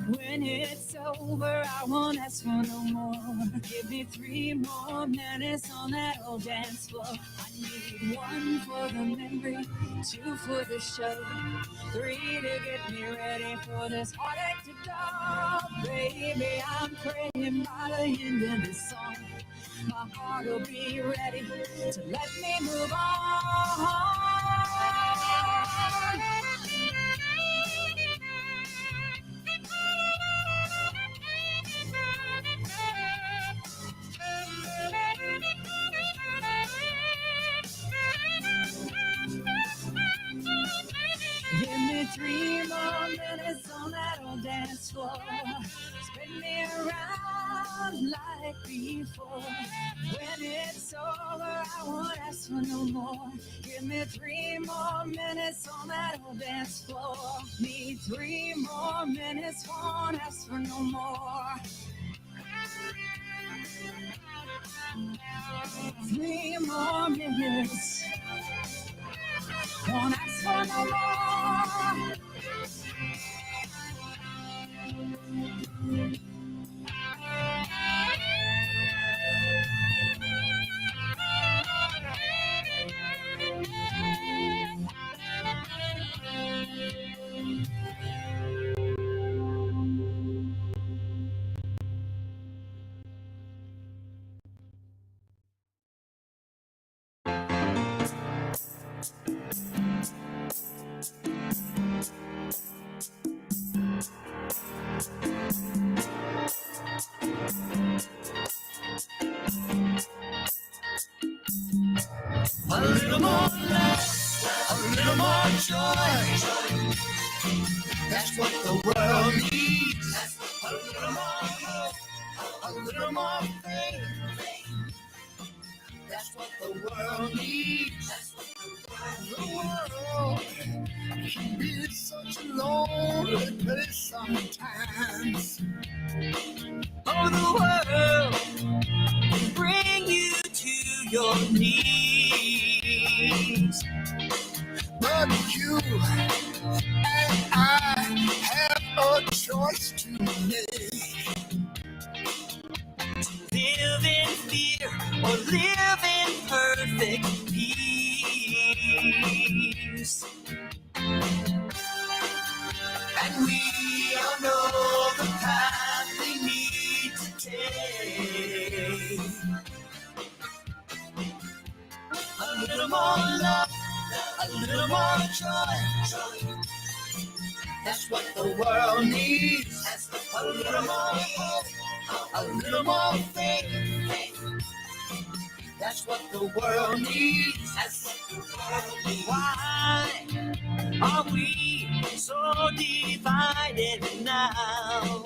When it's over, I won't ask for no more. Give me 3 more minutes on that old dance floor. I need 1 for the memory, 2 for the show, 3 to get me ready for this heartache to go. Baby, I'm praying by the end of this song, my heart will be ready to let me move on. When it's over, I won't ask for no more. Give me 3 more minutes on that old dance floor. Need 3 more minutes, won't ask for no more. 3 more minutes, won't ask for no more. A little more love, a little more joy. That's what the world needs. A little more hope, a little more faith. That's what the world needs. The world can be such a lonely place sometimes. Oh, the world can bring you to your knees. But you and I have a choice to make. To live in fear or live in perfect peace. And we all know the path we need to take. A little more love, a little more joy. That's what the world needs. A little more hope, a little more faith. That's what the world needs. Why are we so divided now?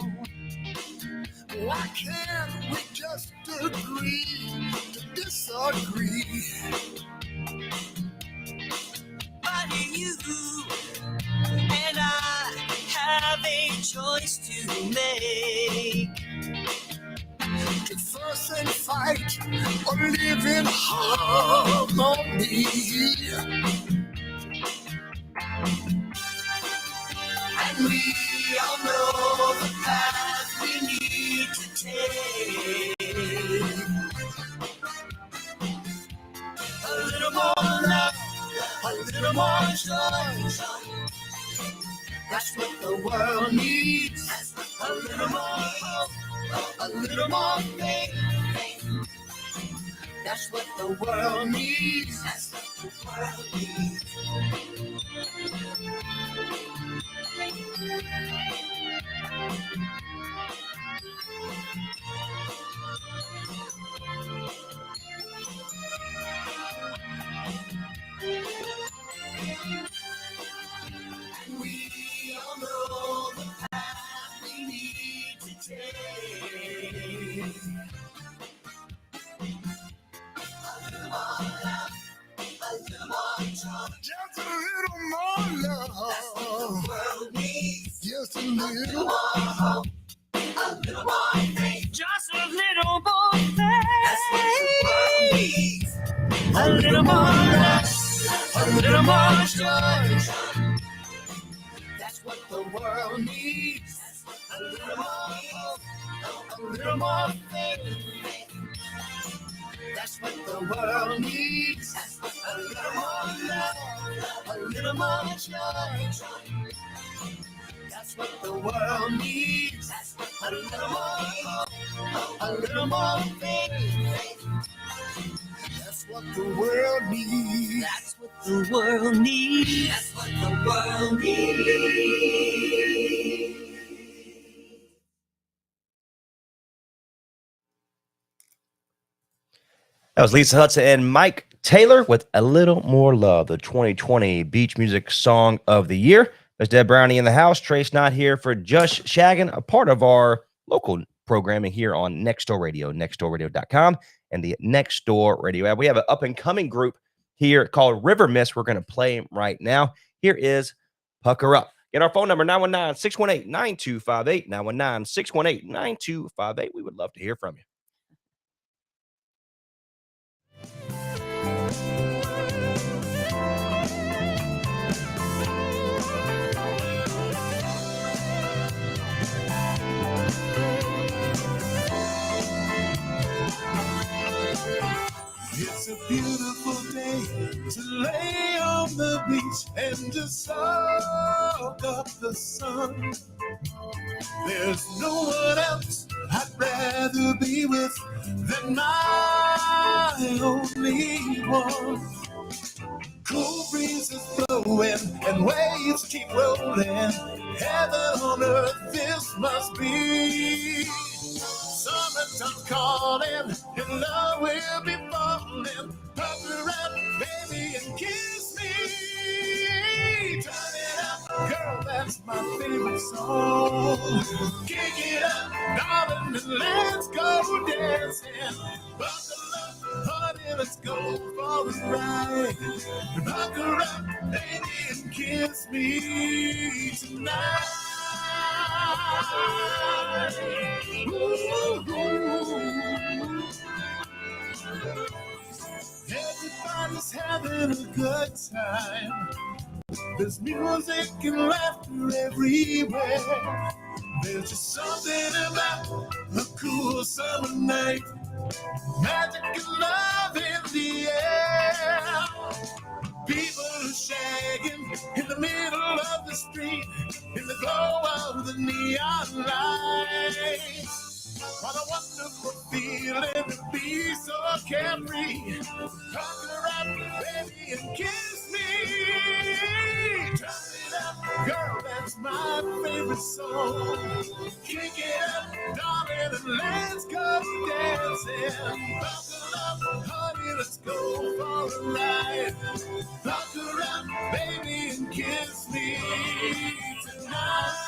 Why can't we just agree to disagree? But you and I have a choice to make. To fuss and fight or live in harmony. And we all know the path we need to take. A little more love, a little more joy. That's what the world needs. A little more hope, a little more faith. That's what the world needs. That's what the world needs. And we all know the path we need to take. A little more love, a little more joy. Just a little more love. That's what the world needs. Just a little more hope, a little more faith. Just a little more faith. That's what the world needs. A little more love, a little more joy. That's what the world needs. A little more hope, a little more faith. That's what the world needs. A little more love, a little more joy. That's what the world needs. A little more hope, a little more faith. That's what the world needs. That's what the world needs. That's what the world needs. That was Lisa Hudson and Mike Taylor with A Little More Love, the 2020 Beach Music Song of the Year. There's Deb Brownie in the house. Trey Snide here for Just Shaggin, a part of our local programming here on Next Door Radio, nextdoorradio.com, and the Next Door Radio app. We have an up-and-coming group here called River Mist. We're going to play right now. Here is Pucker Up. Get our phone number, 919-618-9258, 919-618-9258. We would love to hear from you. It's a beautiful day to lay on the beach and just soak up the sun. There's no one else I'd rather be with than my only one. Cool breezes blowing and waves keep rolling. Heaven on earth, this must be. Summertime calling, and love will be falling. Pucker up, baby, and kiss me. Turn it up, girl, that's my favorite song. Kick it up, darling, and let's go dancing. Buckle up, honey, let's go for a ride. Pucker up, baby, and kiss me tonight. Everybody's having a good time. There's music and laughter everywhere. There's just something about a cool summer night. Magic and love in the air. People are shagging in the middle of the street, in the glow of the neon lights. What a wonderful feeling to be so carefree. Pucker up, baby, and kiss me. Turn it up, girl, that's my favorite song. Kick it up, darling, and let's go dancing. Buckle up, honey, let's go for a ride. Pucker up, baby, and kiss me tonight.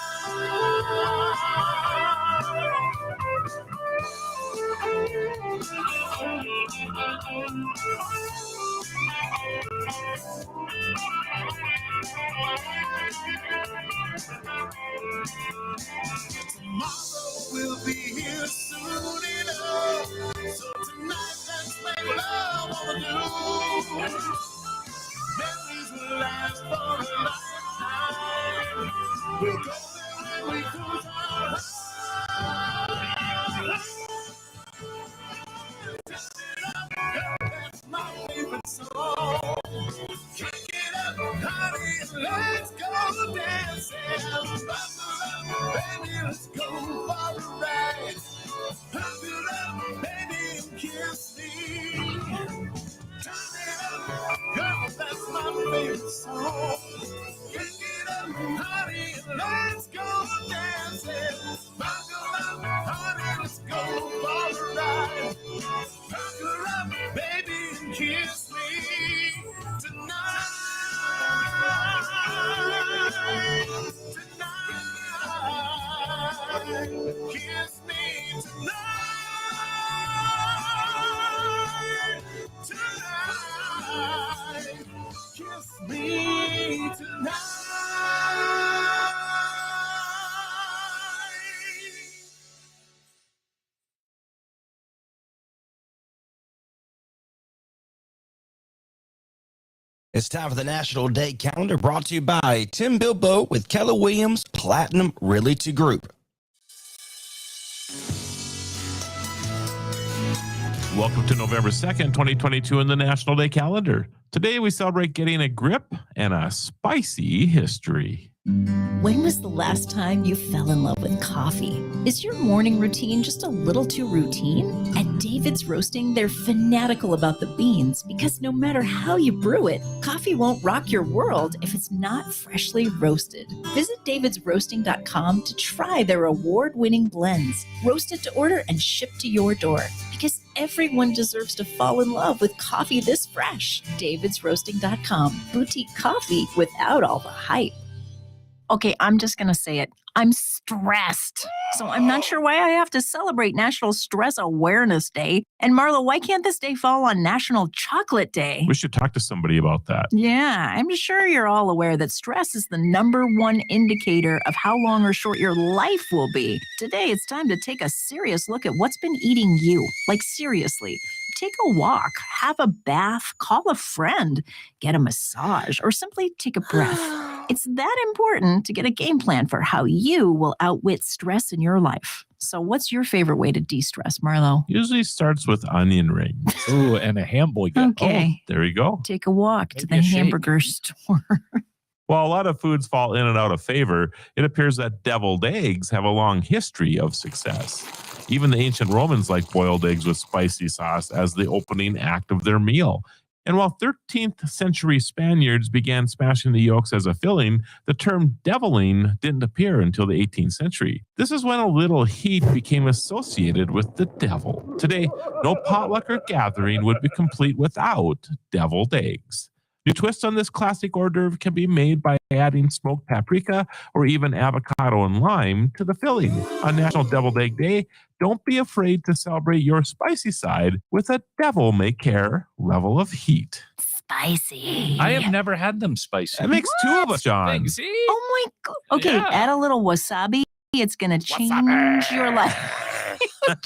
Tomorrow will be here soon enough. So tonight, let's make love on the news. Memories will last for a lifetime. We'll go there when we cruise our hearts. That's my favorite song. Kick it up, honey, and let's go dancing. Buckle up, baby, let's go for a ride. Pucker up, baby, and kiss me. Turn it up, girl, that's my favorite song. Kick it up, honey, and let's go dancing. Buckle up, honey, let's go for a ride. Pucker up, baby, and kiss me tonight. Tonight, kiss me tonight. Tonight, kiss me tonight. It's time for the National Day Calendar, brought to you by Tim Bilbo with Keller Williams Platinum Realty Group. Welcome to November 2nd, 2022 in the National Day Calendar. Today we celebrate getting a grip and a spicy history. When was the last time you fell in love with coffee? Is your morning routine just a little too routine? At David's Roasting, they're fanatical about the beans because no matter how you brew it, coffee won't rock your world if it's not freshly roasted. Visit davidsroasting.com to try their award-winning blends, roasted to order and shipped to your door. Because everyone deserves to fall in love with coffee this fresh. davidsroasting.com. Boutique coffee without all the hype. Okay, I'm just going to say it. I'm stressed. So I'm not sure why I have to celebrate National Stress Awareness Day. And Marlo, why can't this day fall on National Chocolate Day? We should talk to somebody about that. Yeah, I'm sure you're all aware that stress is the #1 indicator of how long or short your life will be. Today, it's time to take a serious look at what's been eating you. Like, seriously. Take a walk, have a bath, call a friend, get a massage, or simply take a breath. It's that important to get a game plan for how you will outwit stress in your life. So what's your favorite way to de-stress, Marlo? Usually starts with onion rings. Ooh, and a hamburger. Okay. Oh, there you go. Take a walk to the Maybe a shake. hamburger store. While a lot of foods fall in and out of favor, it appears that deviled eggs have a long history of success. Even the ancient Romans liked boiled eggs with spicy sauce as the opening act of their meal. And while 13th century Spaniards began smashing the yolks as a filling, the term deviling didn't appear until the 18th century. This is when a little heat became associated with the devil. Today, no potluck or gathering would be complete without deviled eggs. New twists on this classic hors d'oeuvre can be made by adding smoked paprika or even avocado and lime to the filling. On National Deviled Egg Day, don't be afraid to celebrate your spicy side with a devil-may-care level of heat. Spicy. I have never had them spicy. That makes two of us, John. See? Oh my God. Okay, Yeah. add a little wasabi. It's going to change your life.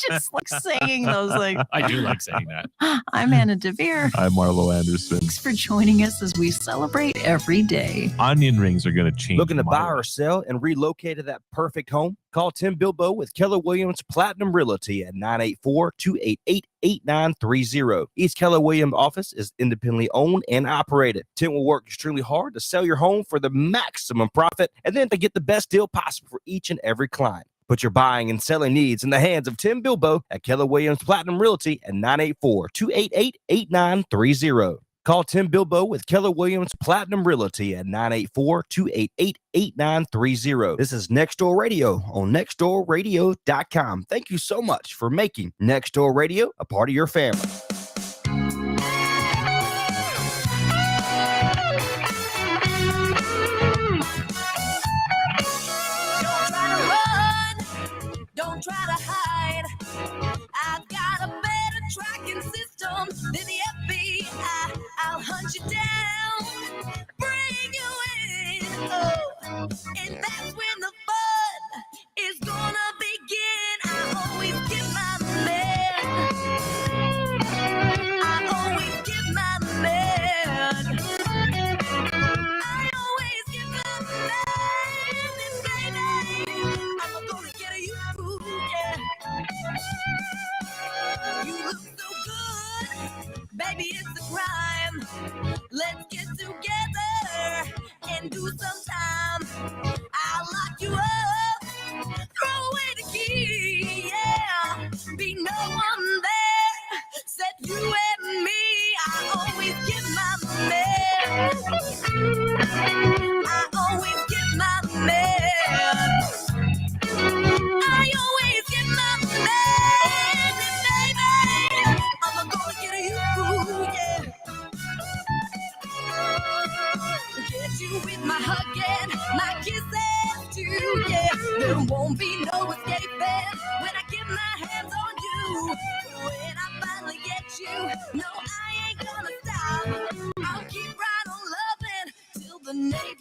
Just like saying those things. I do like saying that. I'm Anna DeVere. I'm Marlo Anderson. Thanks for joining us as we celebrate every day. Onion rings are going to change. Looking to my buy life. or sell and relocate to that perfect home? Call Tim Bilbo with Keller Williams Platinum Realty at 984-288-8930. Each Keller Williams office is independently owned and operated. Tim will work extremely hard to sell your home for the maximum profit and then to get the best deal possible for each and every client. Put your buying and selling needs in the hands of Tim Bilbo at Keller Williams Platinum Realty at 984-288-8930. Call Tim Bilbo with Keller Williams Platinum Realty at 984-288-8930. This is Next Door Radio on nextdoorradio.com. Thank you so much for making Next Door Radio a part of your family. Don't try to hide. I've got a better tracking system than the FBI. I'll hunt you down, bring you in. Oh, and that's when the fun is gonna begin. I always give my man. I always give my man. I always give my man. And baby, I'm gonna get you. You look so good, baby, it's a crime. Let's get together and do some time. I'll lock you up, throw away the key, yeah. Be no one there, said you and me. I always give my man. I always give my man. I always get my man, and baby, I'm gonna get you, yeah. Get you with my hug and my kisses too, yeah. There won't be no escaping when I get my hands on you. When I finally get you, no, I ain't gonna stop. I'll keep right on loving till the neighbors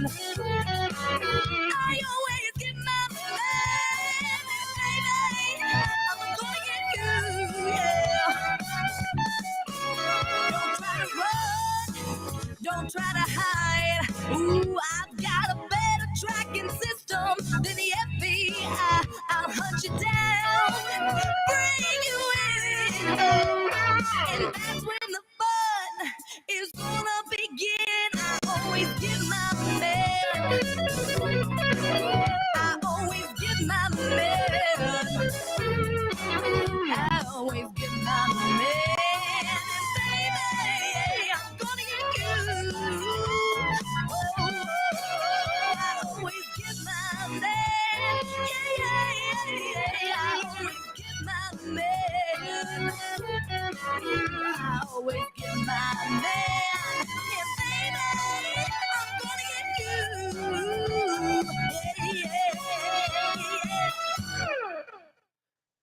I always get my man, baby. I'm gonna get you, yeah. Don't try to run, don't try to hide. Ooh, I've got a better tracking system than the FBI. I'll hunt you down, bring you in, and that's when the fun is gonna begin. I always get my man. I always get my man. I always get my man. And baby, I'm gonna get you. Oh, I always get my man. Yeah. I always get my man. I always get my man. And baby, I'm gonna get you.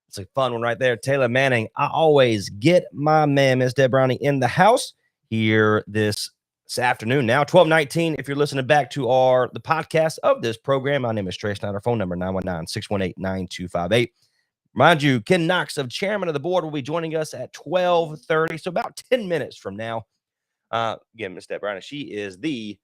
It's a fun one right there. Taylor Manning. I always get my man, Miss Deb Browning, in the house here this afternoon. Now, 12:19. If you're listening back to the podcast of this program, my name is Trey Snide. Our phone number 919-618-9258. Mind you, Ken Knox, of chairman of the board, will be joining us at 12:30. So about 10 minutes from now. Again, Miss Deb Browning, she is the.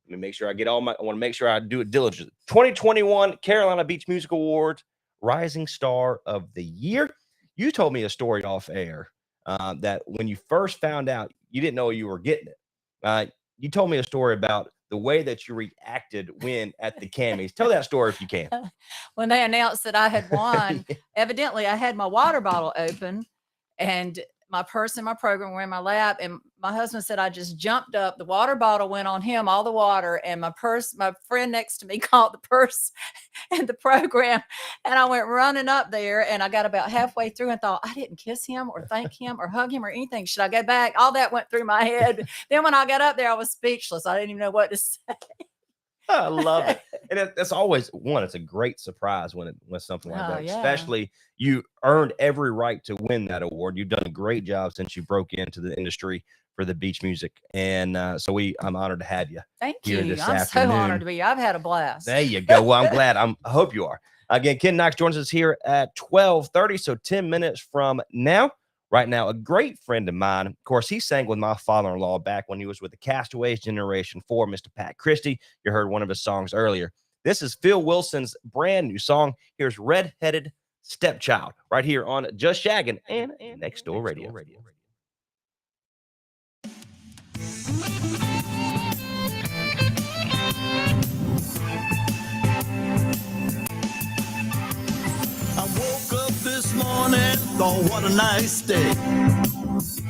Let me make sure I get all my. I want to make sure I do it diligently. 2021 Carolina Beach Music Awards Rising Star of the Year. You told me a story off air that when you first found out, you didn't know you were getting it. You told me a story about the way that you reacted when at the Cammys. Tell that story if you can. When they announced that I had won, evidently I had my water bottle open and my purse and my program were in my lap. And my husband said I just jumped up. The water bottle went on him, all the water. And my purse, my friend next to me caught the purse and the program. And I went running up there and I got about halfway through and thought, I didn't kiss him or thank him or hug him or anything. Should I go back? All that went through my head. Then when I got up there, I was speechless. I didn't even know what to say. I love it. And that's always one. It's a great surprise when something like that, yeah. especially you earned every right to win that award. You've done a great job since you broke into the industry for the beach music. And so I'm honored to have you. Thank here you. this I'm afternoon. so honored to be. I've had a blast. There you go. Well, I'm glad. I hope you are. Again, Ken Knox joins us here at 12:30. So 10 minutes from now. Right now, a great friend of mine. Of course, he sang with my father-in-law back when he was with the Castaways Generation 4, Mr. Pat Christie. You heard one of his songs earlier. This is Phil Wilson's brand new song. Here's Red-Headed Stepchild right here on Just Shaggin' and Next Door Radio. I woke up this morning, thought what a nice day.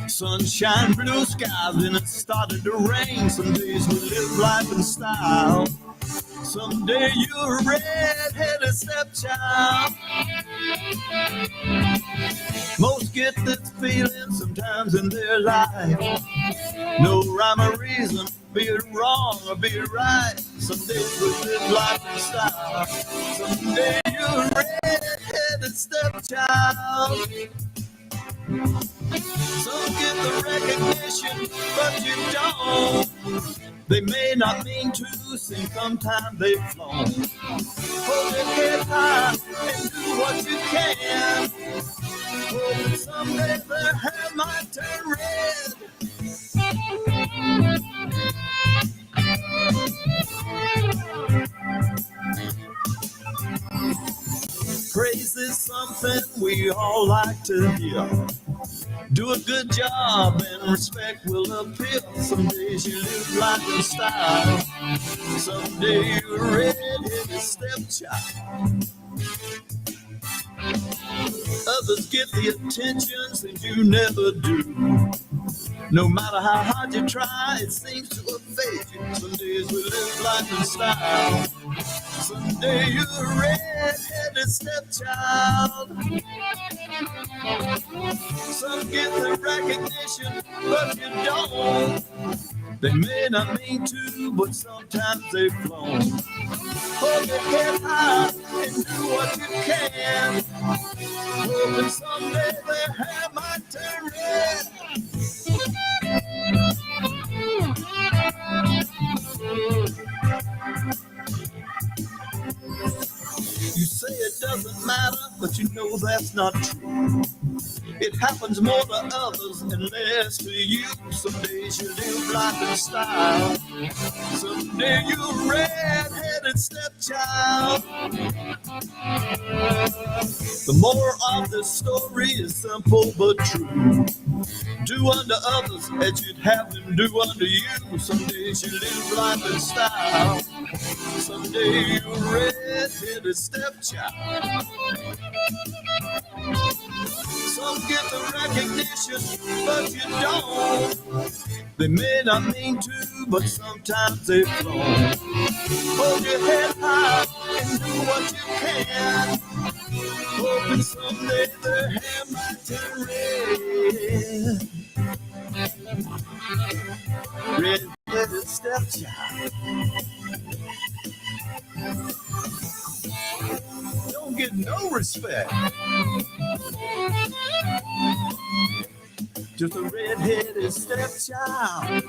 Sunshine, blue skies, then it started to rain. Some days we live life in style. Someday you're a red-headed stepchild. Most get this feeling sometimes in their life. No rhyme or reason, be it wrong or be it right. Some days we live life in style. Someday you're a red-headed stepchild. Some get the recognition, but you don't. They may not mean to, see sometimes they've flown. Hold your head high and do what you can. Hoping someday their hair might turn red. Praise is something we all like to hear. Do a good job and respect will appear. Some days you live life in style. Someday you're a red-headed stepchild. Others get the attentions that you never do. No matter how hard you try, it seems to evade you. Some days we live life in style. Someday you're a red-headed stepchild. Some get the recognition, but you don't. They may not mean to, but sometimes they've flown. Hold your head high and do what you can. Hoping someday their hair might turn red. but you know that's not true. It happens more to others and less to you. Some days you live life in style. Someday you're a red-headed stepchild. The moral of this story is simple but true. Do unto others as you'd have them do unto you. Some days you live life in style. Someday you're a red-headed stepchild. Some get the recognition, but you don't. They may not mean to, but sometimes they've flown. Hold your head high and do what you can. Hoping someday their hair might turn red. Red-headed stepchild. Don't get no respect. Just a red-headed stepchild.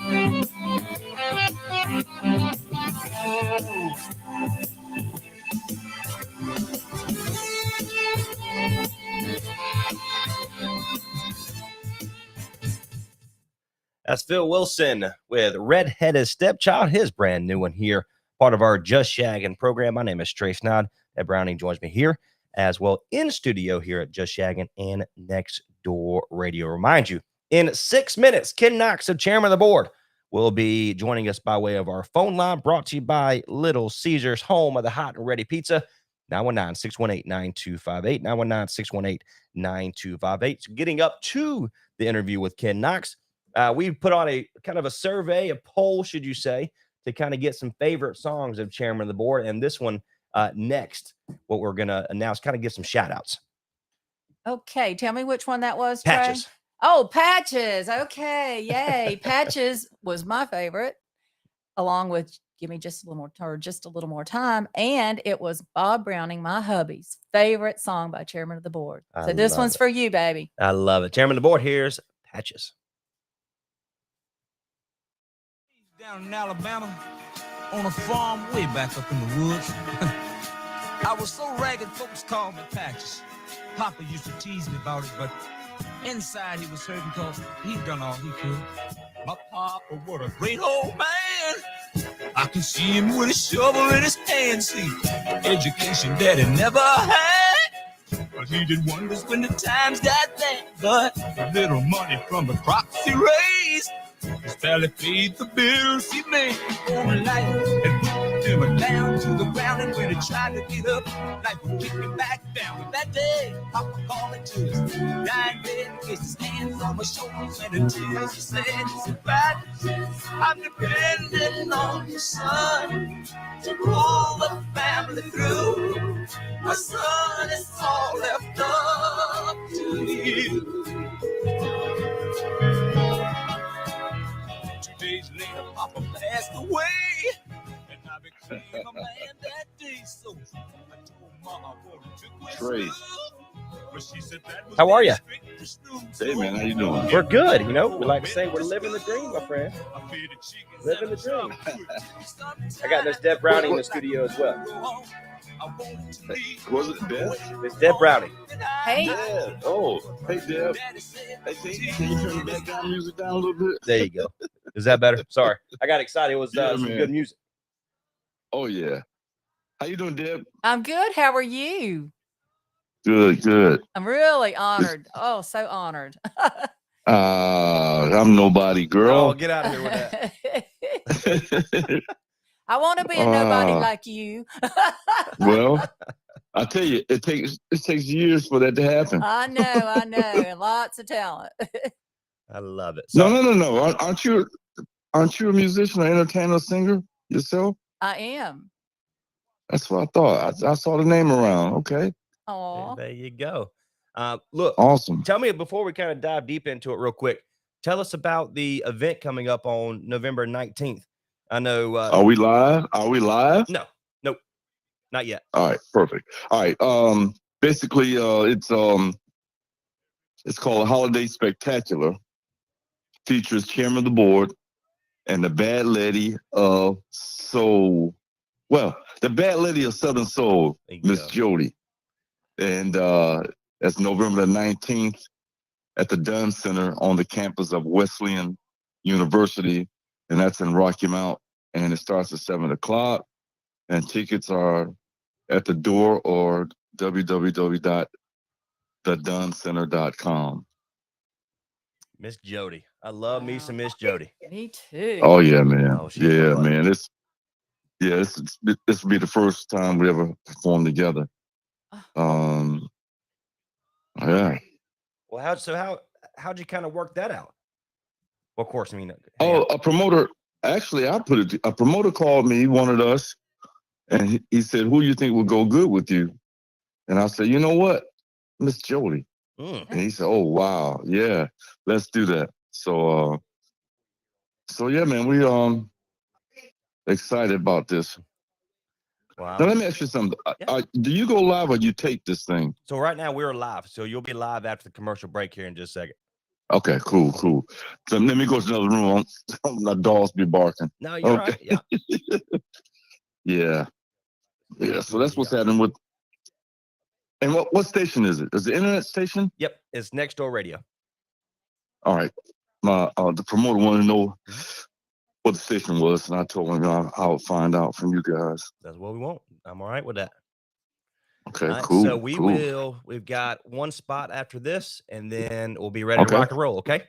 That's Phil Wilson with Red-Headed Stepchild, his brand new one here, part of our Just Shaggin' program. My name is Trey Snide. Ed Browning joins me here as well in studio here at Just Shaggin' and Next Door Radio. Remind you, in 6 minutes, Ken Knox, the chairman of the board, will be joining us by way of our phone line, brought to you by Little Caesars, home of the hot and ready pizza. 919-618-9258, 919-618-9258. So getting up to the interview with Ken Knox, we put on a kind of a survey, a poll, should you say, to kind of get some favorite songs of chairman of the board. And this one next, what we're going to announce, kind of get some shout outs. Okay. Tell me which one that was, Trey. Patches. Oh, Patches. Okay. Yay. Patches was my favorite, along with Give Me Just a Little More, or Just a Little More Time. And it was Bob Browning, my hubby's favorite song by chairman of the board. So this one's for you, baby. I love it. Chairman of the board, here's Patches. Down in Alabama, on a farm way back up in the woods. I was so ragged, folks called me Patches. Papa used to tease me about it, but inside he was hurting because he'd done all he could. My papa, what a great old man. I can see him with a shovel in his hand, see, education that he never had. But he did wonders when the times got bad. But the little money from the crops he raised, his barely paid the bills he made on life and put them down to the ground. And when he tried to get up, life would kick me back down. But that day, Papa called me to his dying bed, placed his hands on my shoulders and in tears he said, "Patches, I'm depending on you, son, to pull the family through. My son, it's all left up to you." 2 days later, Papa passed away, and I became a man that day. So I told Mama I wanted to quit Trey. but she said that was How are you? Hey, man, how you doing? We're good. You know, we like to say we're living the dream, my friend. Living the dream. I got Miss Deb Browning in the studio as well. Was it Deb? Miss Deb Browning. Hey. Deb. Oh, hey, Deb. Hey, can you turn the background music down a little bit? There you go. Is that better? Sorry. I got excited. It was Yeah, some man. good music. Oh, yeah. How you doing, Deb? I'm good. How are you? Good, good. I'm really honored. Oh, so honored. I'm nobody, girl. Oh, get out of here with that. I want to be a nobody Uh, like you. Well, I tell you, it takes years for that to happen. I know, and lots of talent. I love it. No. Aren't you a musician, an entertainer, singer yourself? I am. That's what I thought. I saw the name around. Okay. Oh, There you go. Look, Awesome. tell me before we kind of dive deep into it real quick. Tell us about the event coming up on November 19th. I know. Are we live? Are we live? No, nope, not yet. All right, perfect. All right. Basically, it's called a Holiday Spectacular. Features chairman of the board and the bad lady of soul. Well, the bad lady of Southern Soul, Miss Jody. And that's November the 19th at the Dunn Center on the campus of Wesleyan University, and that's in Rocky Mount. And it starts at 7 o'clock. And tickets are at the door or www.thedunncenter.com. Miss Jody. I love me some Miss Jody. Me too. Oh yeah, man. Oh, she's yeah, my man. This will be the first time we ever performed together. Yeah. Well, how'd you kind of work that out? Well, of course, I mean, a promoter. Actually, a promoter called me. He wanted us, and he said, "Who you think would go good with you?" And I said, "You know what, Miss Jody." And he said, "Oh wow, yeah, let's do that." So yeah, man, we excited about this. Wow. Now let me ask you something. Do you go live or you tape this thing? So right now we're live. So you'll be live after the commercial break here in just a second. Okay, cool. So let me go to another room. My dogs be barking. No, you're right. Yeah. Yeah. So that's what's happening with. And what station is it? Is it the internet station? Yep, it's Next Door Radio. All right. The promoter wanted to know what the station was, and I told him I would find out from you guys. That's what we want. I'm all right with that. Okay, All right, cool. So we've got one spot after this, and then we'll be ready to rock and roll. Okay.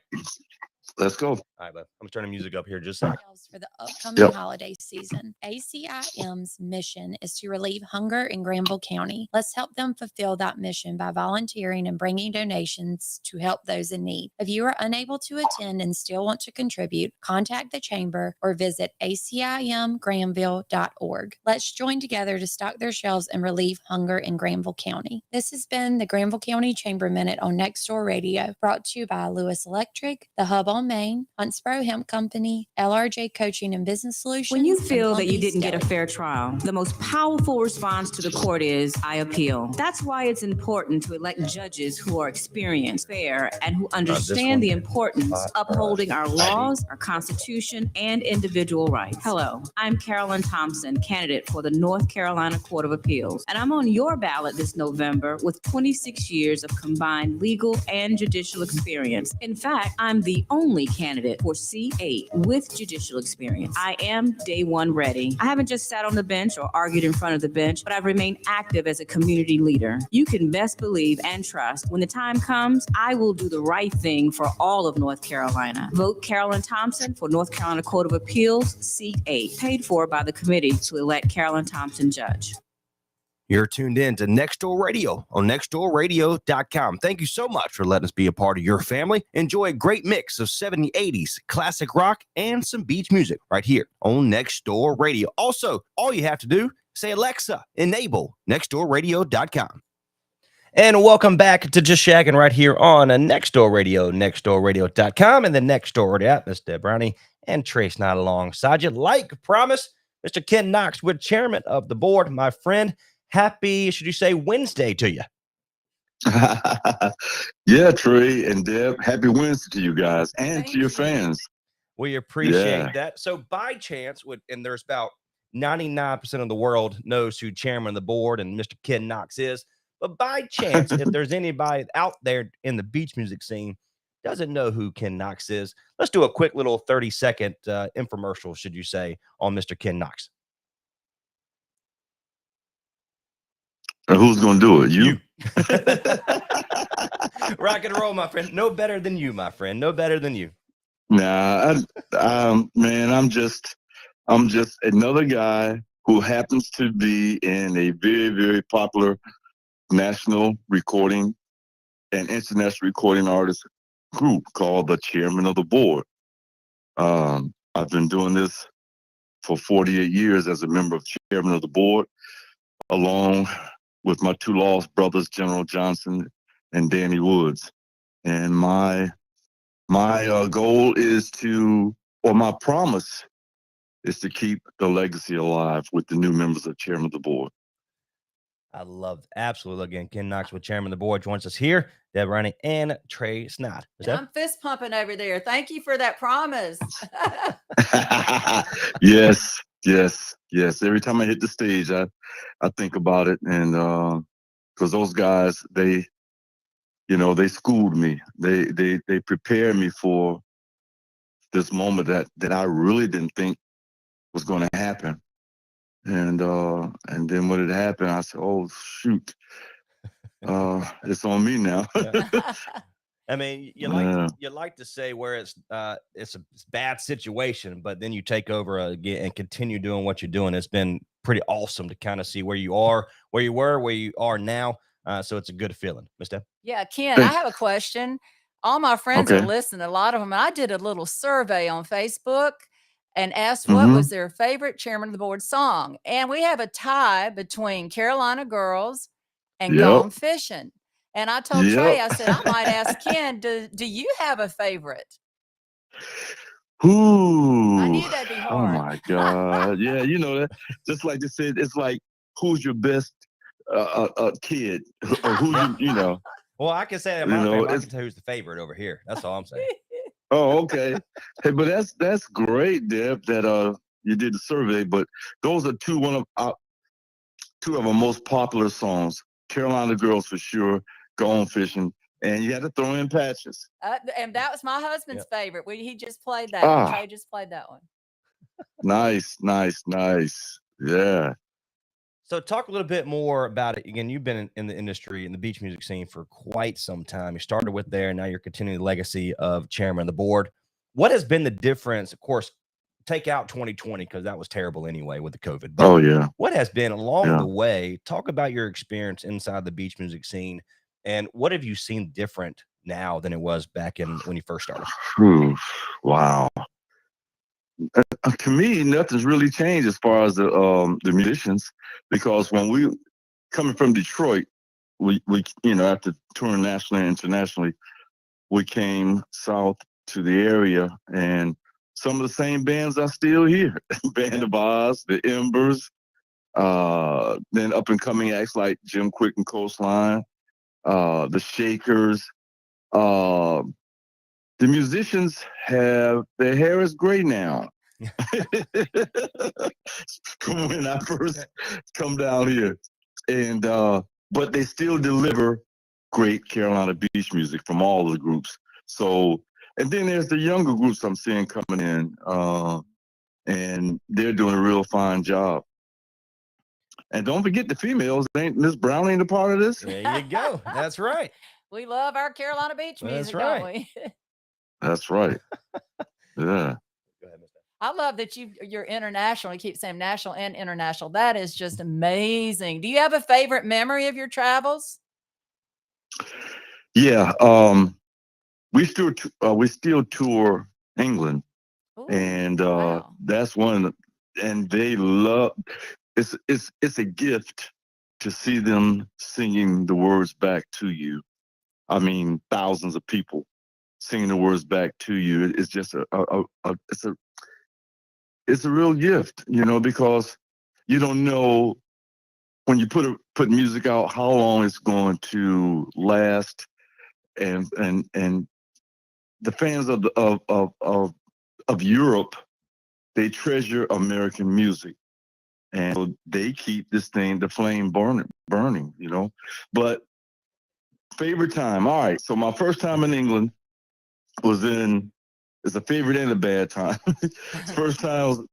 Let's go. All right, bud. I'm turning music up here just a second. For the upcoming holiday season, ACIM's mission is to relieve hunger in Granville County. Let's help them fulfill that mission by volunteering and bringing donations to help those in need. If you are unable to attend and still want to contribute, contact the chamber or visit acimgranville.org. Let's join together to stock their shelves and relieve hunger in Granville County. This has been the Granville County Chamber Minute on Next Door Radio, brought to you by Lewis Electric, The Hub on Main, Huntsboro Hemp Company, LRJ Coaching and Business Solutions. When you and feel that you Plum East didn't get a Deli. fair trial, the most powerful response to the court is, I appeal. That's why it's important to elect judges who are experienced, fair, and who understand the importance of upholding our laws, our Constitution, and individual rights. Hello, I'm Carolyn Thompson, candidate for the North Carolina Court of Appeals, and I'm on your ballot this November with 26 years of combined legal and judicial experience. In fact, I'm the only candidate for C8 with judicial experience. I am day one ready. I haven't just sat on the bench or argued in front of the bench, but I've remained active as a community leader. You can best believe and trust when the time comes, I will do the right thing for all of North Carolina. Vote Carolyn Thompson for North Carolina Court of Appeals, Seat 8, paid for by the committee to elect Carolyn Thompson judge. You're tuned in to Next Door Radio on nextdoorradio.com. Thank you so much for letting us be a part of your family. Enjoy a great mix of 70s, 80s, classic rock, and some beach music right here on Next Door Radio. Also, all you have to do, say, Alexa, enable nextdoorradio.com. And welcome back to Just Shaggin' right here on Next Door Radio, nextdoorradio.com, and the Next Door Radio app. Mr. Brownie and Trey Snide alongside you. Like promised, Mr. Ken Knox, with chairman of the board, my friend. Happy, should you say, Wednesday to you? Yeah, Trey and Deb, happy Wednesday to you guys and to your fans. We appreciate that. So by chance, and there's about 99% of the world knows who chairman of the board and Mr. Ken Knox is. But by chance, if there's anybody out there in the beach music scene doesn't know who Ken Knox is, let's do a quick little 30-second infomercial, should you say, on Mr. Ken Knox. Who's going to do it? You. Rock and roll, my friend. No better than you, my friend. No better than you. Nah, man, I'm just another guy who happens to be in a very, very popular national recording and international recording artist group called the Chairman of the Board. I've been doing this for 48 years as a member of Chairman of the Board, along with my two lost brothers, General Johnson and Danny Woods. And my goal is my promise is to keep the legacy alive with the new members of Chairman of the Board. I love absolutely. Again, Ken Knox with Chairman of the Board joins us here. Deb Roney and Trey Snide. I'm fist pumping over there. Thank you for that promise. Yes. Every time I hit the stage, I think about it, and because those guys, they schooled me. They prepared me for this moment that I really didn't think was going to happen. And then when it happened, I said, "Oh shoot, it's on me now." I mean, you like to say where it's a bad situation, but then you take over again and continue doing what you're doing. It's been pretty awesome to kind of see where you are, where you were, where you are now. So it's a good feeling, Miss Deb. Yeah, Ken, I have a question. All my friends are Okay. listening, a lot of them. I did a little survey on Facebook and asked what Mm-hmm. was their favorite chairman of the board song. And we have a tie between Carolina Girls and Yep. Gone Fishing. And I told Trey, I Yep. said, I might ask Ken, do you have a favorite? Ooh. I knew that'd be Oh hard. my God. Yeah, that. Just like they said, it's like, who's your best kid, or who you know. Well, I can say that my favorite. I can tell you who's the favorite over here. That's all I'm saying. Oh, okay. Hey, but that's great, Deb, that you did the survey. But those are two of our most popular songs. Carolina Girls for sure, Gone Fishing, and you had to throw in Patches. And that was my husband's favorite. He just played that one. Trey just played that one. Nice. Yeah. So talk a little bit more about it. Again, you've been in the industry, in the beach music scene for quite some time. You started with there, and now you're continuing the legacy of chairman of the board. What has been the difference? Of course, take out 2020 because that was terrible anyway with the COVID. But oh, yeah. what has been along the way? Talk about your experience inside the beach music scene, and what have you seen different now than it was back when you first started? Wow. To me, nothing's really changed as far as the musicians, because when we coming from Detroit, we after touring nationally and internationally, we came south to the area, and some of the same bands are still here. Band of Oz, the Embers, then up and coming acts like Jim Quick and Coastline, the Shakers. The musicians have their hair is gray now. From when I first come down here, and but they still deliver great Carolina beach music from all of the groups. So, and then there's the younger groups I'm seeing coming in, and they're doing a real fine job. And don't forget the females. Ain't Miss Brown ain't a part of this? There you go. That's right. We love our Carolina beach music, right. don't we? That's right. Yeah. I love that you're international. You keep saying national and international. That is just amazing. Do you have a favorite memory of your travels? Yeah. We still tour England. Ooh, and wow. that's one, and they love. It's a gift to see them singing the words back to you. I mean, thousands of people singing the words back to you. It's just it's a real gift, because you don't know when you put music out how long it's going to last, and the fans of Europe, they treasure American music, and so they keep the flame burning. But favorite time, all right. So my first time in England it's a favorite and a bad time. First time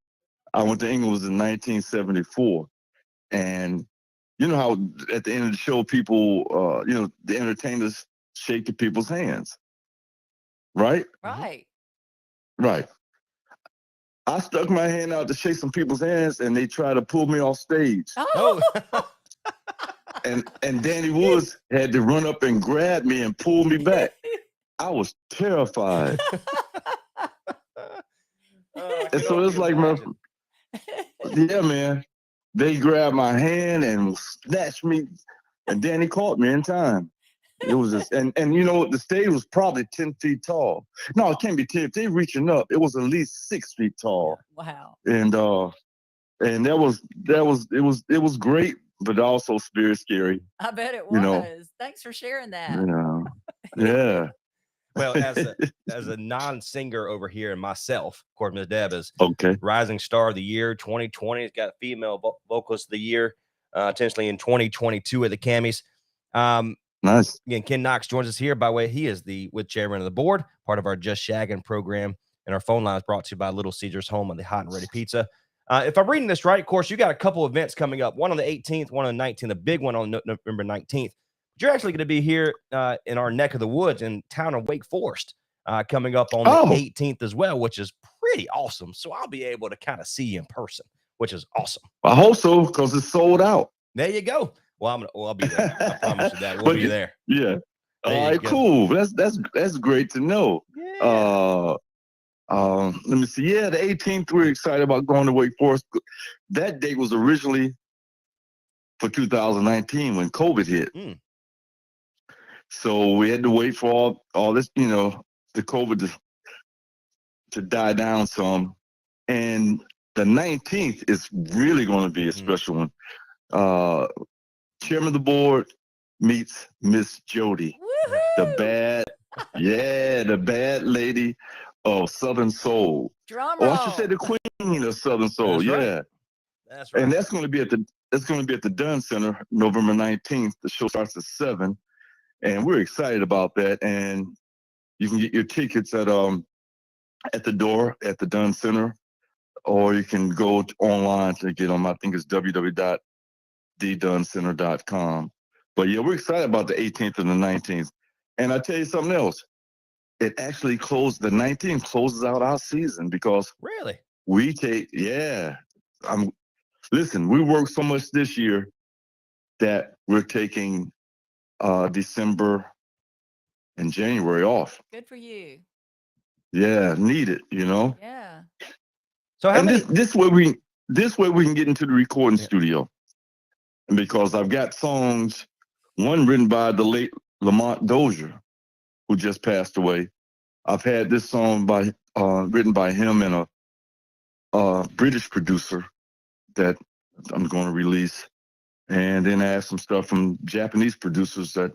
I went to England was in 1974, and you know how at the end of the show, people, the entertainers shake the people's hands, right? Right. Right. I stuck my hand out to shake some people's hands, and they tried to pull me off stage. Oh. And Danny Woods had to run up and grab me and pull me back. I was terrified. And so it's like, yeah, man. They grabbed my hand and snatched me, and Danny caught me in time. It was just, and the stage was probably 10 feet tall. No, it can't be 10. If they reaching up, it was at least 6 feet tall. Wow. And it was great, but also very scary. I bet it was. Thanks for sharing that. Yeah. Well, as a non-singer over here, and myself, of course, Ms. Deb is okay. Rising Star of the Year 2020. It's got Female Vocalist of the Year, potentially in 2022 at the Cammys. Nice. Again, Ken Knox joins us here by way. He is the chairman of the board, part of our Just Shaggin program. And our phone line is brought to you by Little Caesars, home of the hot and ready pizza. If I'm reading this right, of course, you got a couple events coming up. One on the 18th, one on the 19th, a big one on November 19th. But you're actually going to be here in our neck of the woods in town of Wake Forest coming up on the 18th as well, which is pretty awesome. So I'll be able to kind of see you in person, which is awesome. I hope so, because it's sold out. There you go. Well, I'll be there. I promise you that. We'll be there. Yeah. There All right, go. cool. That's great to know. Yeah. Let me see. Yeah, the 18th, we're excited about going to Wake Forest. That date was originally for 2019 when COVID hit. So we had to wait for all this, the COVID to die down some. And the 19th is really going to be a special one. Chairman of the board meets Miss Jody, the bad lady of Southern Soul. Drum I should say the queen of Southern Soul. That's yeah, right. That's right. And that's going to be at the Dunn Center, November 19th. The show starts at 7, and we're excited about that. And you can get your tickets at the door at the Dunn Center, or you can go online to get them. I think it's www.thedunncenter.com. But yeah, we're excited about the 18th and the 19th. And I tell you something else. It actually the 19th closes out our season because really we take, listen, we worked so much this year that we're taking December and January off. Good for you. Yeah, need it, Yeah. So how many? This way we can get into the recording studio. And because I've got songs, one written by the late Lamont Dozier, who just passed away. I've had this song written by him and a British producer that I'm going to release. And then I have some stuff from Japanese producers that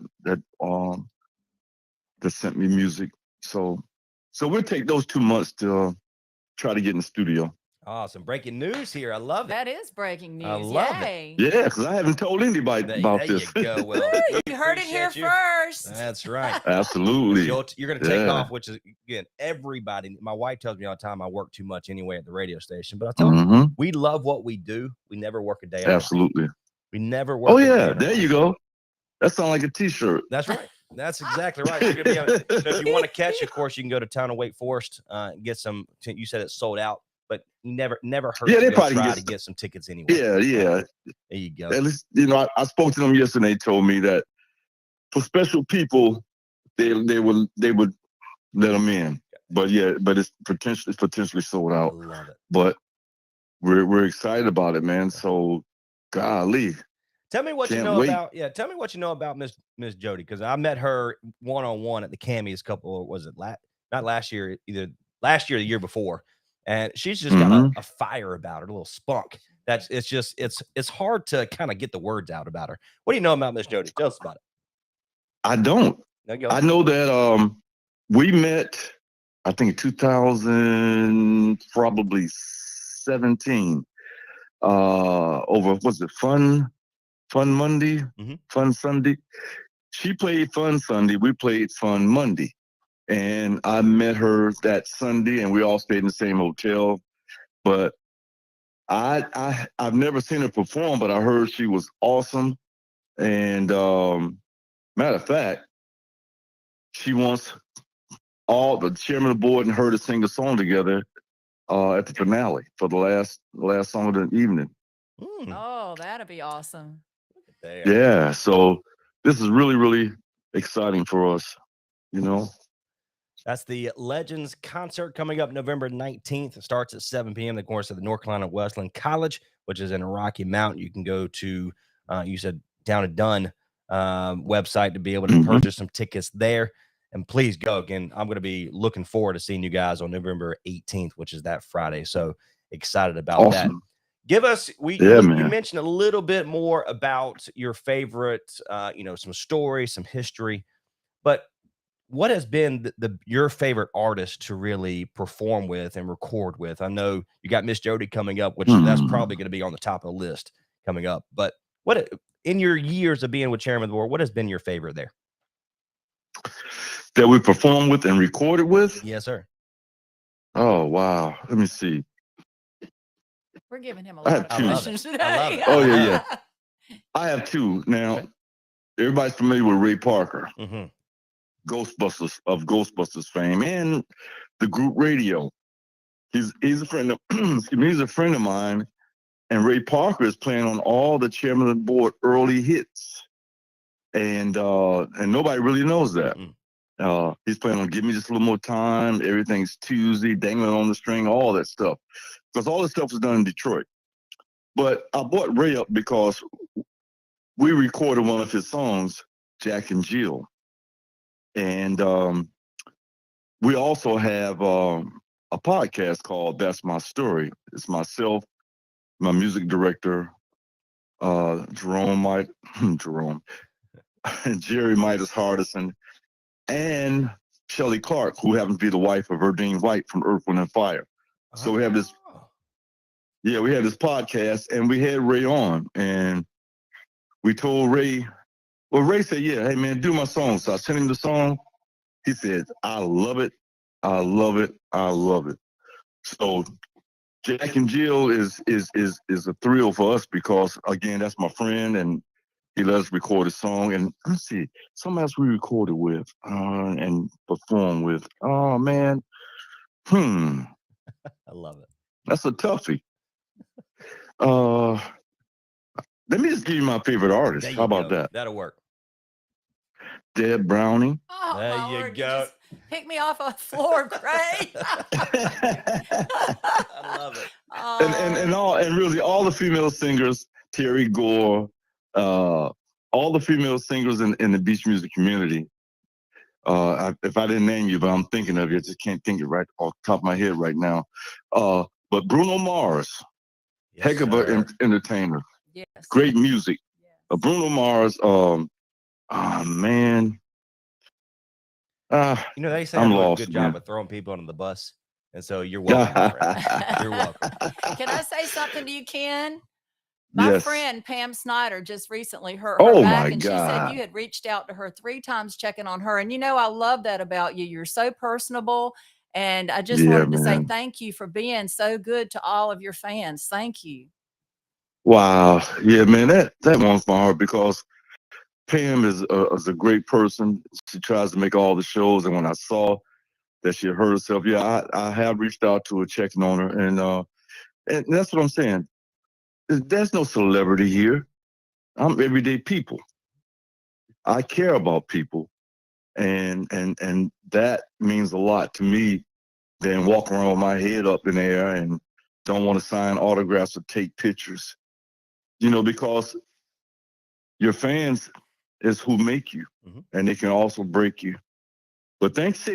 sent me music. So we'll take those 2 months to try to get in the studio. Awesome. Breaking news here. I love it. That is breaking news. I love Yay. it. Yeah, because I haven't told anybody about this. There you go. Well, You heard it here first. That's right. Absolutely. You're going to take off, which is, again, everybody. My wife tells me all the time I work too much anyway at the radio station. But I tell you, we love what we do. We never work a day in our life. Absolutely. We never work Oh, a day in yeah. our There life. you go. That sounds like a T-shirt. That's right. That's exactly right. You're gonna be so if you want to catch, of course, you can go to town of Wake Forest, get some. You said it's sold out, but never hurts Yeah, they to go probably try get to get some tickets anyway. Yeah. There you go. At least, I spoke to them yesterday. They told me that for special people, they would let them in. But it's potentially sold out. I love it. But we're excited about it, man. So, golly. Tell me what you Can't know wait. Tell me what you know about Miss Jody, because I met her one-on-one at the Cammy's not last year, either last year or the year before, and she's just got a fire about her, a little spunk. It's hard to kind of get the words out about her. What do you know about Miss Jody? Tell us about it. I don't. I know that we met, I think 2017 over, was it Fun Monday? Fun Sunday. She played Fun Sunday. We played Fun Monday. And I met her that Sunday, and we all stayed in the same hotel. But I've never seen her perform, but I heard she was awesome. And matter of fact, she wants all the chairman of the board and her to sing a song together at the finale for the last song of the evening. Oh, that'd be awesome. Yeah, so this is really, really exciting for us, That's the Legends concert coming up November 19th. It starts at 7 p.m. Of course, at the North Carolina Wesleyan College, which is in Rocky Mount. You can go to, you said Down and Done website to be able to purchase some tickets there. And please go. Again, I'm going to be looking forward to seeing you guys on November 18th, which is that Friday. So excited about that. Give us, you mentioned a little bit more about your favorite, some stories, some history, but what has been your favorite artist to really perform with and record with? I know you got Miss Jody coming up, which that's probably going to be on the top of the list coming up, but What in your years of being with Chairman of the Board, what has been your favorite there? That we performed with and recorded with? Yes, sir. Oh, wow. Let me see. We're giving him a I lot have of two. questions I today. love it. Oh, I love yeah. I have two. Now, everybody's familiar with Ray Parker, Mm-hmm. Ghostbusters fame, and the group Radio. He's a friend of excuse me, he's a friend of mine, and Ray Parker is playing on all the Chairman of the Board early hits, and nobody really knows that. He's playing on "Give Me Just a Little More Time," "Everything's Tuesday," "Dangling on the String," all that stuff, because all this stuff was done in Detroit. But I brought Ray up because we recorded one of his songs, "Jack and Jill," and we also have a podcast called "That's My Story." It's myself, my music director, Jerome, Jerry Midas Hardison, and Shelley Clark, who happens to be the wife of Erdine White from Earth, Wind, and Fire. So we have this, we have this podcast, and we had Ray on, and we told Ray, well, Ray said, yeah, hey man, do my song. So I sent him the song. He said, I love it. I love it. I love it. So Jack and Jill is a thrill for us because, again, that's my friend, and he let us record a song. And let's see, something else we recorded with and performed with. Oh man, I love it. That's a toughie. Let me just give you my favorite artist. How about that? That'll work. Deb Browning. Oh, there my you Lord, go. just pick me off a floor, Craig. I love it. And really all the female singers, Terry Gore, all the female singers in the beach music community. If I didn't name you, but I'm thinking of you, I just can't think it right off the top of my head right now. But Bruno Mars, heck of an entertainer. Yes. Great music. Bruno Mars, man. They say I'm I do a lost, good man. job of throwing people under the bus. And so you're welcome, my friend. You're welcome. Can I say something to you, Ken? My Yes. friend Pam Snyder just recently hurt her Oh, back, my and she said God. you had reached out to her 3 times checking on her. And I love that about you. You're so personable. And I just wanted to say thank you for being so good to all of your fans. Thank you. Wow. Yeah, man, that warms my heart because Pam is a great person. She tries to make all the shows. And when I saw that she hurt herself, I have reached out to her, checking on her. And that's what I'm saying. There's no celebrity here. I'm everyday people. I care about people. And that means a lot to me than walking around with my head up in the air and don't want to sign autographs or take pictures. Because your fans is who make you, and they can also break you. But thanks.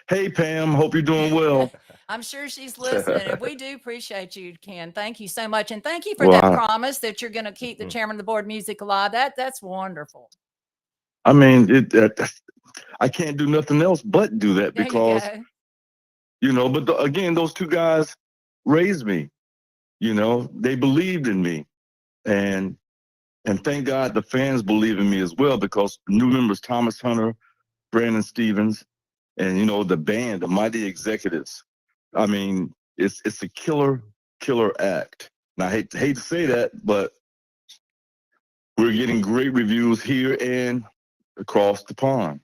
Hey, Pam, hope you're doing well. I'm sure she's listening. And we do appreciate you, Ken. Thank you so much. And thank you for that promise that you're going to keep the Chairman of the Board music alive. That's wonderful. I mean, I can't do nothing else but do that because, but again, those 2 guys raised me. They believed in me. And thank God the fans believe in me as well because new members, Thomas Hunter, Brandon Stevens, and, the band, the Mighty Executives. I mean, it's a killer act. And I hate to say that, but we're getting great reviews here and across the pond.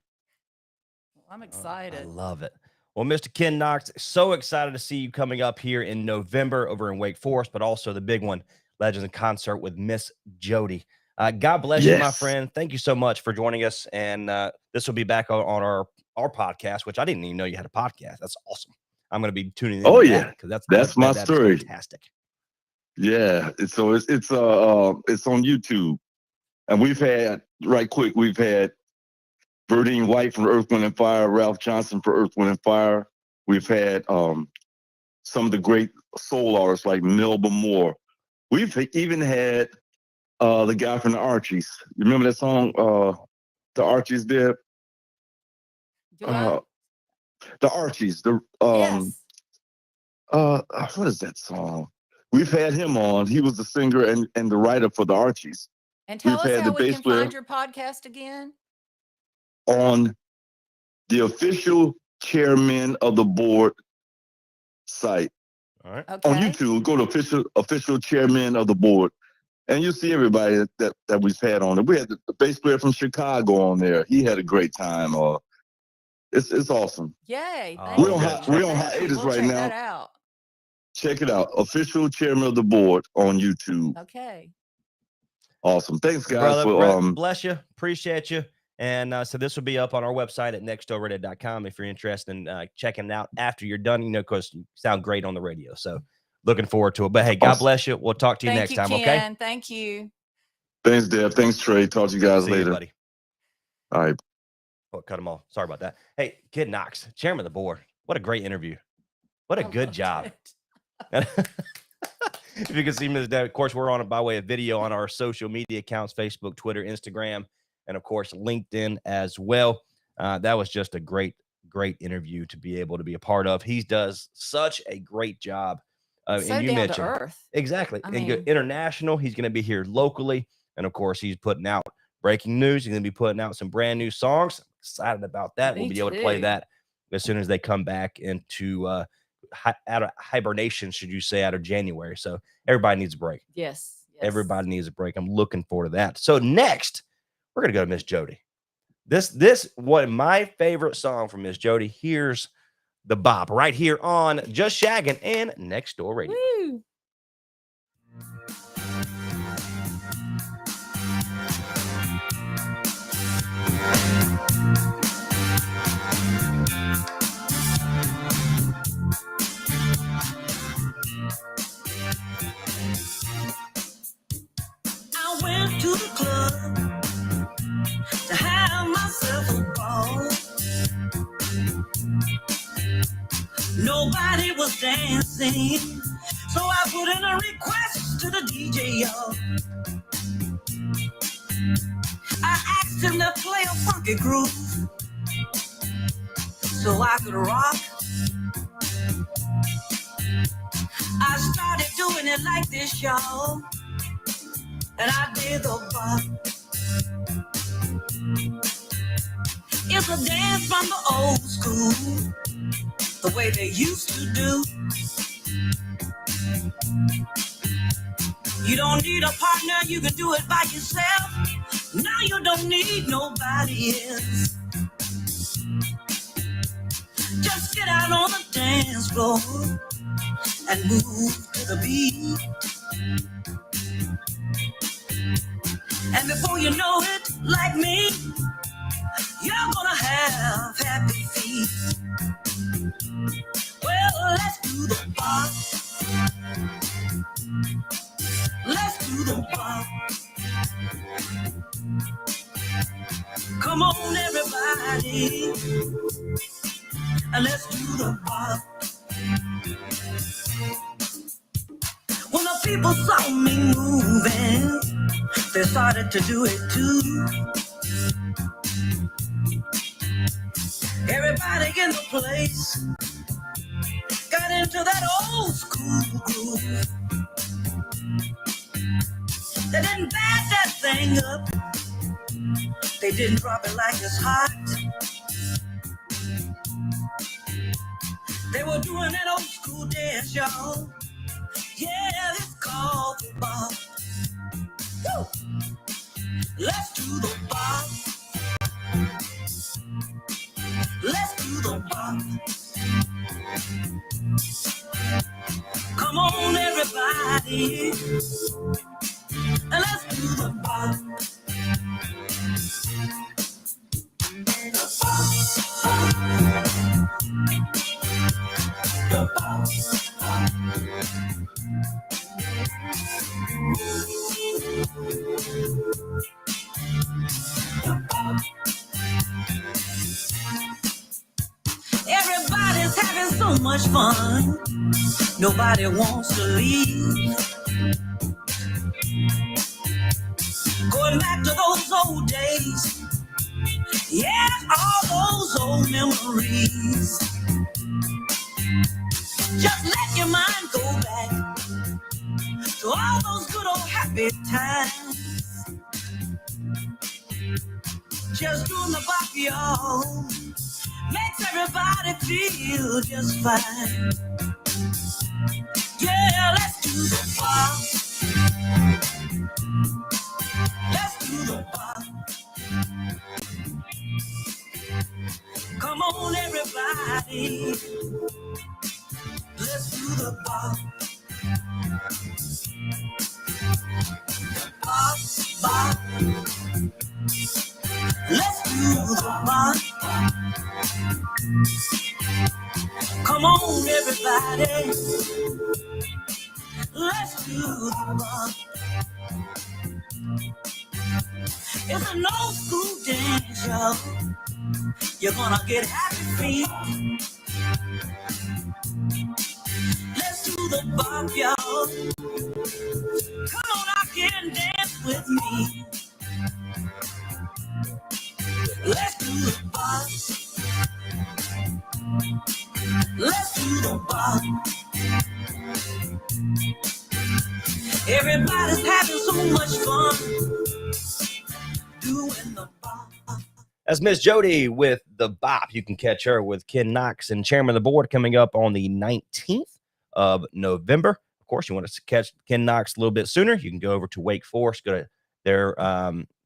I'm excited. I love it. Well, Mr. Ken Knox, so excited to see you coming up here in November over in Wake Forest, but also the big one, Legends in Concert with Miss Jody. God bless you, my friend. Thank you so much for joining us. And this will be back on our podcast, which I didn't even know you had a podcast. That's awesome. I'm going to be tuning in. Oh, yeah. Because that's my story. Fantastic. Yeah. It's on YouTube. And we've had Erdine White from Earth, Wind, and Fire, Ralph Johnson for Earth, Wind, and Fire. We've had some of the great soul artists like Melba Moore. We've even had the guy from the Archies. You remember that song the Archies did? The Archies. Yes. What is that song? We've had him on. He was the singer and the writer for the Archies. And tell We've us had how the we bass can player find your podcast again. on the official chairman of the board site. All right. Okay. On YouTube, go to official chairman of the board, and you'll see everybody that we've had on it. We had the bass player from Chicago on there. He had a great time. It's awesome. Yay. Thank We're you. on hiatus We'll right check now. that out. Check it out. Official chairman of the board on YouTube. Okay. Awesome. Thanks, guys. Brother, bless you. Appreciate you. And so this will be up on our website at nextdoorradio.com if you're interested in checking it out after you're done, you know, because you sound great on the radio. So looking forward to it. But hey, God bless you. We'll talk to you next time, okay? Ken. Thank you. Thanks, Deb. Thanks, Trey. Talk to you guys See later. you, buddy. All right. Oh, cut them off. Sorry about that. Hey, Kid Knox, chairman of the board. What a great interview. What a good job. If you can see Ms. Deb, of course, we're on it by way of video on our social media accounts, Facebook, Twitter, Instagram, and of course, LinkedIn as well. That was just a great interview to be able to be a part of. He does such a great job. So and you down mentioned to earth. Exactly. I And mean, international, he's going to be here locally. And of course, he's putting out breaking news. He's going to be putting out some brand new songs. I'm excited about that. Me We'll be able to play too. that as soon as they come back into out of hibernation, should you say, out of January. So everybody needs a break. Yes. Everybody needs a break. I'm looking forward to that. So next, we're going to go to Miss Jody. This one, my favorite song from Miss Jody. Here's the bop right here on Just Shaggin' and Next Door Radio. Woo. I went to the club to have myself a ball. Nobody was dancing, so I put in a request to the DJ, y'all. I asked him to play a funky groove so I could rock. I started doing it like this, y'all, and I did the bop. It's a dance from the old school, the way they used to do. You don't need a partner, you can do it by yourself. Now you don't need nobody else. Just get out on the dance floor and move to the beat. And before you know it, like me, you're gonna have happy feet. Well, let's do the bop. Let's do the bop. Come on, everybody, and let's do the bop. When the people saw me moving, they started to do it too. Everybody in the place got into that old school groove. They didn't back that thing up. They didn't drop it like it's hot. They were doing that old school dance, y'all. Yeah, it's called the bop. Woo! Let's do the bop. Let's do the bop. Come on, everybody, and let's do the bop. The bop. Everybody's having so much fun. Nobody wants to leave. Going back to those old days. Yeah, all those old memories. Just let your mind go back to all those good old happy times. Just doing the bop, y'all, makes everybody feel just fine. Yeah, let's do the bop. Let's do the bop. Come on, everybody. Let's do the bop. Bop, bop. Let's do the bop. Come on, everybody. Let's do the bop. It's an old school dance, y'all. You're gonna get happy feet. Let's do the bop, y'all. Come on out here and dance with me. Let's do the bop. Let's do the bop. Everybody's having so much fun doing the bop. That's Miss Jody with the bop. You can catch her with Ken Knox and Chairman of the Board coming up on the 19th of November. Of course, you want to catch Ken Knox a little bit sooner, you can go over to Wake Forest, go to their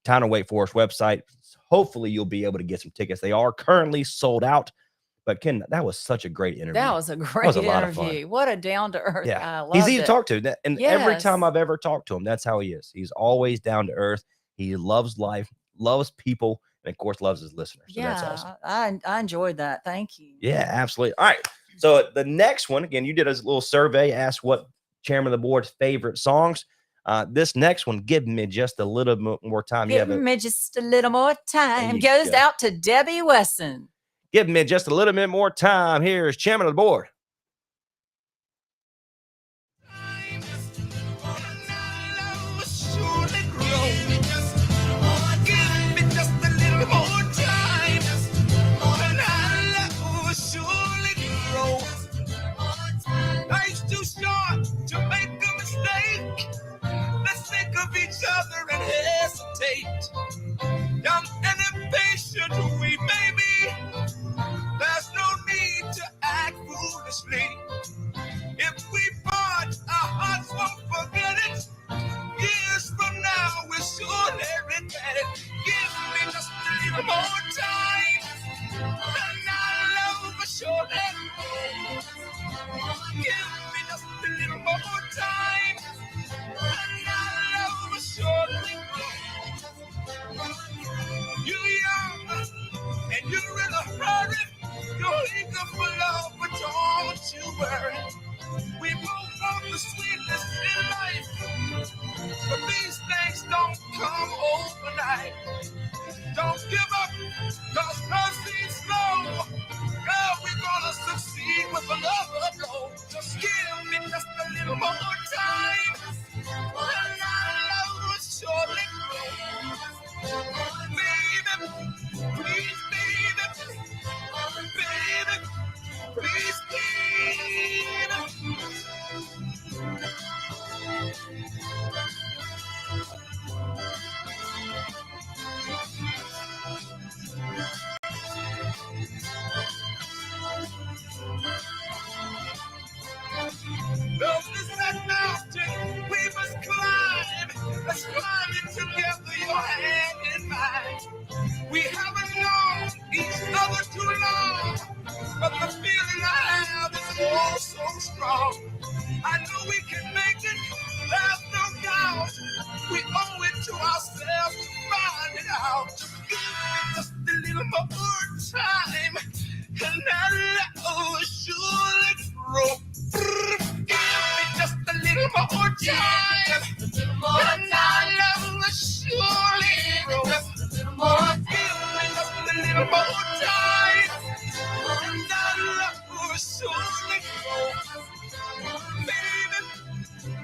Town of Wake Forest website. Hopefully, you'll be able to get some tickets. They are currently sold out. But Ken, that was such a great interview. That was a great lot of fun. interview. What a down to earth. Yeah, I he's easy loved to it. talk to. And every Yes. time I've ever talked to him, that's how he is. He's always down to earth. He loves life, loves people, and of course, loves his listeners. So Yeah, that's awesome. I enjoyed that. Thank you. Yeah, absolutely. All right. So the next one, again, you did a little survey, asked what Chairman of the Board's favorite songs. This next one, Give Me Just a Little More Time. You Give have me just a little more time. you Goes go. out to Debbie Wesson. Give me just a little bit more time. Here's Chairman of the Board. Life's too short to make a mistake. Let's think of each other and hesitate. Young and impatient we may be, there's no need to act foolishly. If we part, our hearts won't forget it. Years from now, we'll surely regret it. Give me just a little more time, and our love will surely grow. Give me just a little more time, and our love will surely grow. You're young, and you're in a hurry. You're eager for love, but don't you worry. We both want the sweetness in life, but these things don't come overnight. Don't give up, cause mercy's slow. Girl, we're gonna succeed with another blow. Just give me just a little more time, and our love will surely grow. Baby, please, baby, baby, please, baby. Those is that mountain we must climb. Let's climb it together, your hand in mine. We haven't known each other too long, but the feeling I have is oh so strong. I know we can make it, there's no doubt. We owe it to ourselves to find it out. Just a little more time, and our love will surely grow. Give me just a little more time, and our love will surely grow. Give me just a little more time, and our love will surely grow. Baby,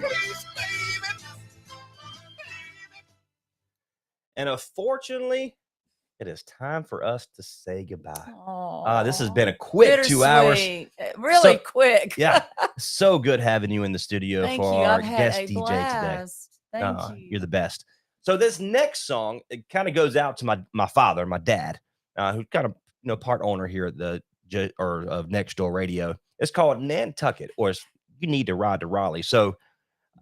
please, baby. And unfortunately, it is time for us to say goodbye. This has been a quick 2 hours. Bittersweet. Really So- quick. Yeah. So good having you in the studio Thank for you. our I've had guest a DJ blast. today. Thank you. You're the best. So this next song, it kind of goes out to my father, my dad, who's kind of part owner here at the of Next Door Radio. It's called Nantucket, or You Need to Ride to Raleigh. So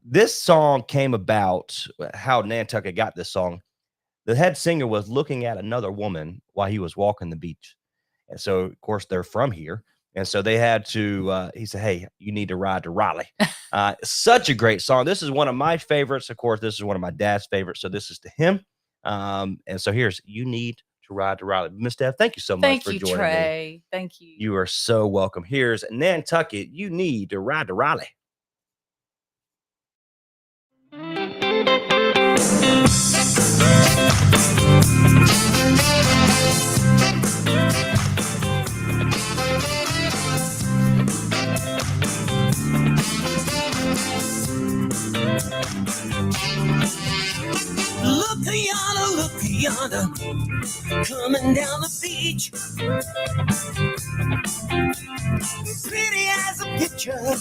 this song came about, how Nantucket got this song. The head singer was looking at another woman while he was walking the beach. And so, of course, they're from here. And so they had to, he said, hey, you need to ride to Raleigh. Such a great song. This is one of my favorites. Of course, this is one of my dad's favorites. So this is to him. And so here's You Need to Ride to Raleigh. Miss Steph, thank you so much for joining Trey. me. Thank you. You are so welcome. Here's Nantucket. You Need to Ride to Raleigh. Look yonder, coming down the beach. Pretty as a picture,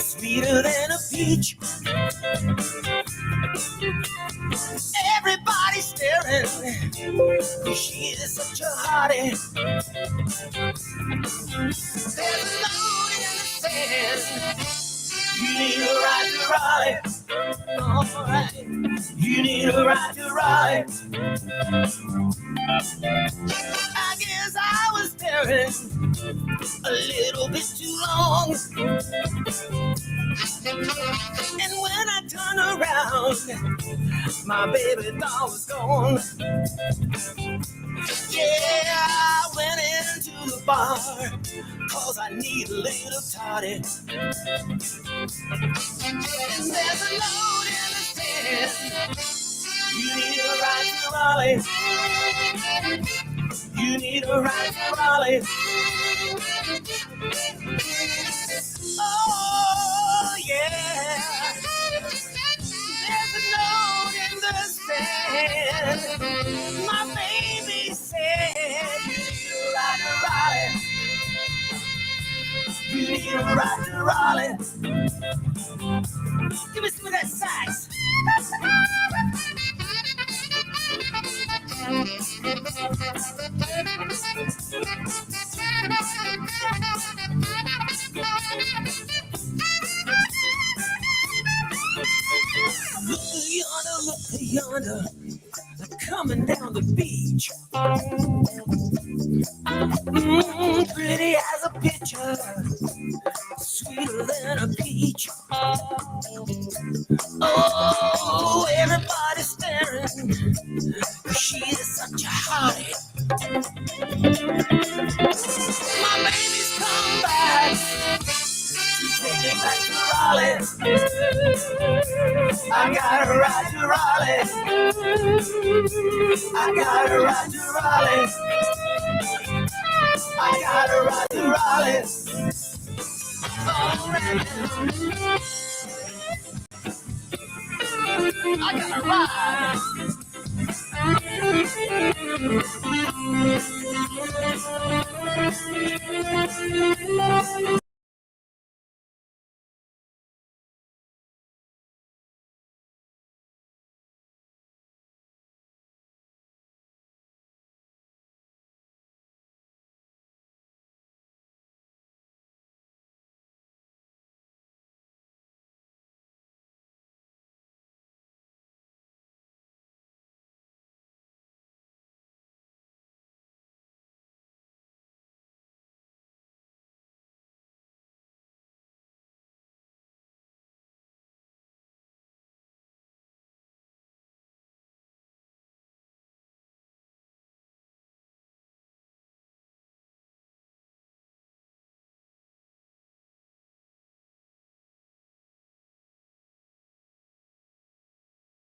sweeter than a peach. Everybody's staring, she is such a hottie. There's a load in the sand, you need a ride to Raleigh. Alright, you need a ride to Raleigh. I guess I was staring a little bit too long. And when I turned around, my baby doll was gone. Yeah, I went into the bar, cause I need a little toddy. And there's a load in the stand, you need a ride to Raleigh. You need a ride to Raleigh. Oh, yeah. There's a note in the sand. My baby said, you need a ride to Raleigh. You need a ride to Raleigh. Give me some of that sax. Look yonder, coming down the beach. Pretty as a picture, sweeter than a peach. Oh, everybody's staring, she is such a hottie. My baby's come back, take me back to Raleigh. I gotta ride to Raleigh. I gotta ride to Raleigh. I gotta ride to Raleigh. I gotta ride.